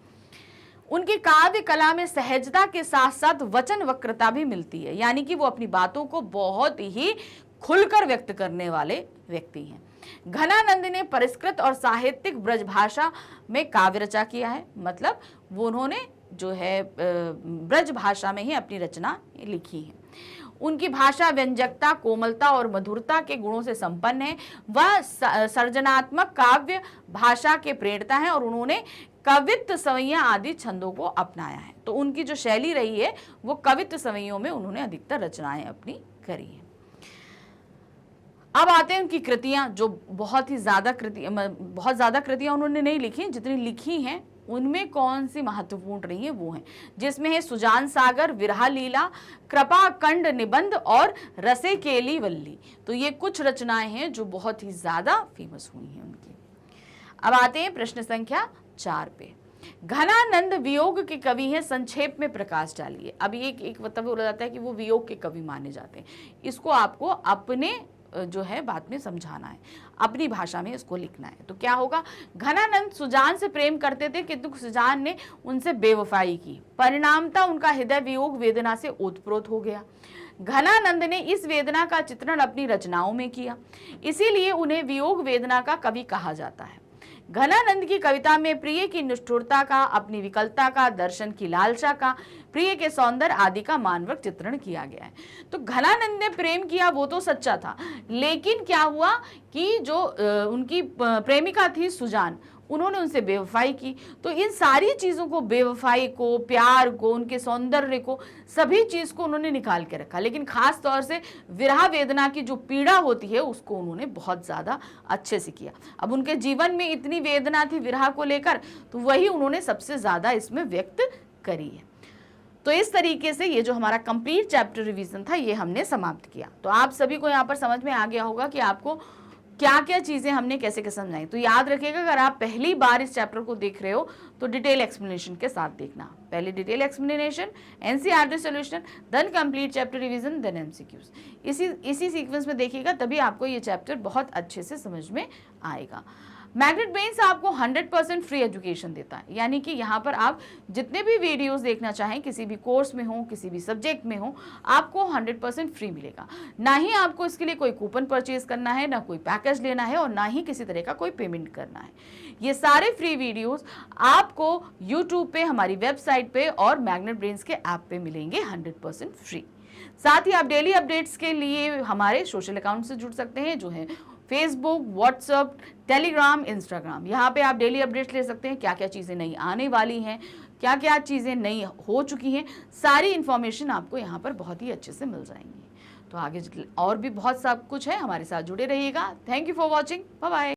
उनकी काव्य कला में सहजता के साथ साथ वचन वक्रता भी मिलती है, यानी कि वो अपनी बातों को बहुत ही खुलकर व्यक्त करने वाले व्यक्ति हैं। घनानंद ने परिष्कृत और साहित्यिक ब्रज भाषा में काव्य रचा किया है, मतलब वो उन्होंने जो है ब्रज भाषा में ही अपनी रचना लिखी है। उनकी भाषा व्यंजकता, कोमलता और मधुरता के गुणों से संपन्न है। वह सर्जनात्मक काव्य भाषा के प्रेरणा है और उन्होंने कवित्व सवैया आदि छंदों को अपनाया है। तो उनकी जो शैली रही है वो कवित्व सवैयों में उन्होंने अधिकतर रचनाएं अपनी करी है। अब आते हैं उनकी कृतियां, जो बहुत ज्यादा कृतियां उन्होंने नहीं लिखी, जितनी लिखी हैं उनमें कौन सी महत्वपूर्ण रही है वो है, जिसमें है सुजान सागर, विरहा लीला, कृपा कंड निबंध और रसे केली वल्ली। तो ये कुछ रचनाएं हैं जो बहुत ही ज्यादा फेमस हुई हैं उनकी। अब आते हैं प्रश्न संख्या 4 पे। घनानंद वियोग के कवि हैं, संक्षेप में प्रकाश डालिए। अब ये एक मतलब बोला जाता है कि वो वियोग के कवि माने जाते हैं, इसको आपको अपने जो है बात में समझाना है, अपनी भाषा में इसको लिखना है। तो क्या होगा, घनानंद सुजान से प्रेम करते थे किंतु सुजान ने उनसे बेवफाई की, परिणामतः उनका हृदय वियोग वेदना से ओतप्रोत हो गया। घनानंद ने इस वेदना का चित्रण अपनी रचनाओं में किया, इसीलिए उन्हें वियोग वेदना का कवि कहा जाता है। घनानंद की कविता में प्रिय की निष्ठुरता का, अपनी विकलता का, दर्शन की लालसा का, प्रिय के सौंदर्य आदि का मानवक चित्रण किया गया है। तो घनानंद ने प्रेम किया वो तो सच्चा था, लेकिन क्या हुआ कि जो उनकी प्रेमिका थी सुजान, उन्होंने उनसे बेवफाई की। तो इन सारी चीज़ों को, बेवफाई को, प्यार को, उनके सौंदर्य को, सभी चीज़ को उन्होंने निकाल के रखा, लेकिन खास तौर से विरह वेदना की जो पीड़ा होती है उसको उन्होंने बहुत ज़्यादा अच्छे से किया। अब उनके जीवन में इतनी वेदना थी विरह को लेकर, तो वही उन्होंने सबसे ज़्यादा इसमें व्यक्त करी है। तो इस तरीके से ये जो हमारा कंप्लीट चैप्टर रिवीजन था ये हमने समाप्त किया। तो आप सभी को यहाँ पर समझ में आ गया होगा कि आपको क्या क्या चीज़ें हमने कैसे कैसे समझाई। तो याद रखिएगा, अगर आप पहली बार इस चैप्टर को देख रहे हो तो डिटेल एक्सप्लेनेशन के साथ देखना। पहले detail explanation, NCERT solution, then complete chapter revision, then MCQs. इसी सीक्वेंस में देखिएगा, तभी आपको ये चैप्टर बहुत अच्छे से समझ में आएगा। मैग्नेट ब्रेन्स आपको 100% फ्री एजुकेशन देता है, यानी कि यहाँ पर आप जितने भी वीडियोस देखना चाहें, किसी भी कोर्स में हो, किसी भी सब्जेक्ट में हो, आपको 100% फ्री मिलेगा। ना ही आपको इसके लिए कोई कूपन परचेज करना है, ना कोई पैकेज लेना है, और ना ही किसी तरह का कोई पेमेंट करना है। ये सारे फ्री वीडियोस आपको यूट्यूब पे, हमारी वेबसाइट पे और मैग्नेट ब्रेन्स के ऐप पे मिलेंगे 100% फ्री। साथ ही आप डेली अपडेट्स के लिए हमारे सोशल अकाउंट से जुड़ सकते हैं, जो है फेसबुक, व्हाट्सएप, टेलीग्राम, इंस्टाग्राम। यहाँ पे आप डेली अपडेट्स ले सकते हैं, क्या क्या चीज़ें नई आने वाली हैं, क्या क्या चीज़ें नई हो चुकी हैं, सारी इन्फॉर्मेशन आपको यहाँ पर बहुत ही अच्छे से मिल जाएंगी। तो आगे और भी बहुत सब कुछ है, हमारे साथ जुड़े रहिएगा। Thank you for watching, bye bye.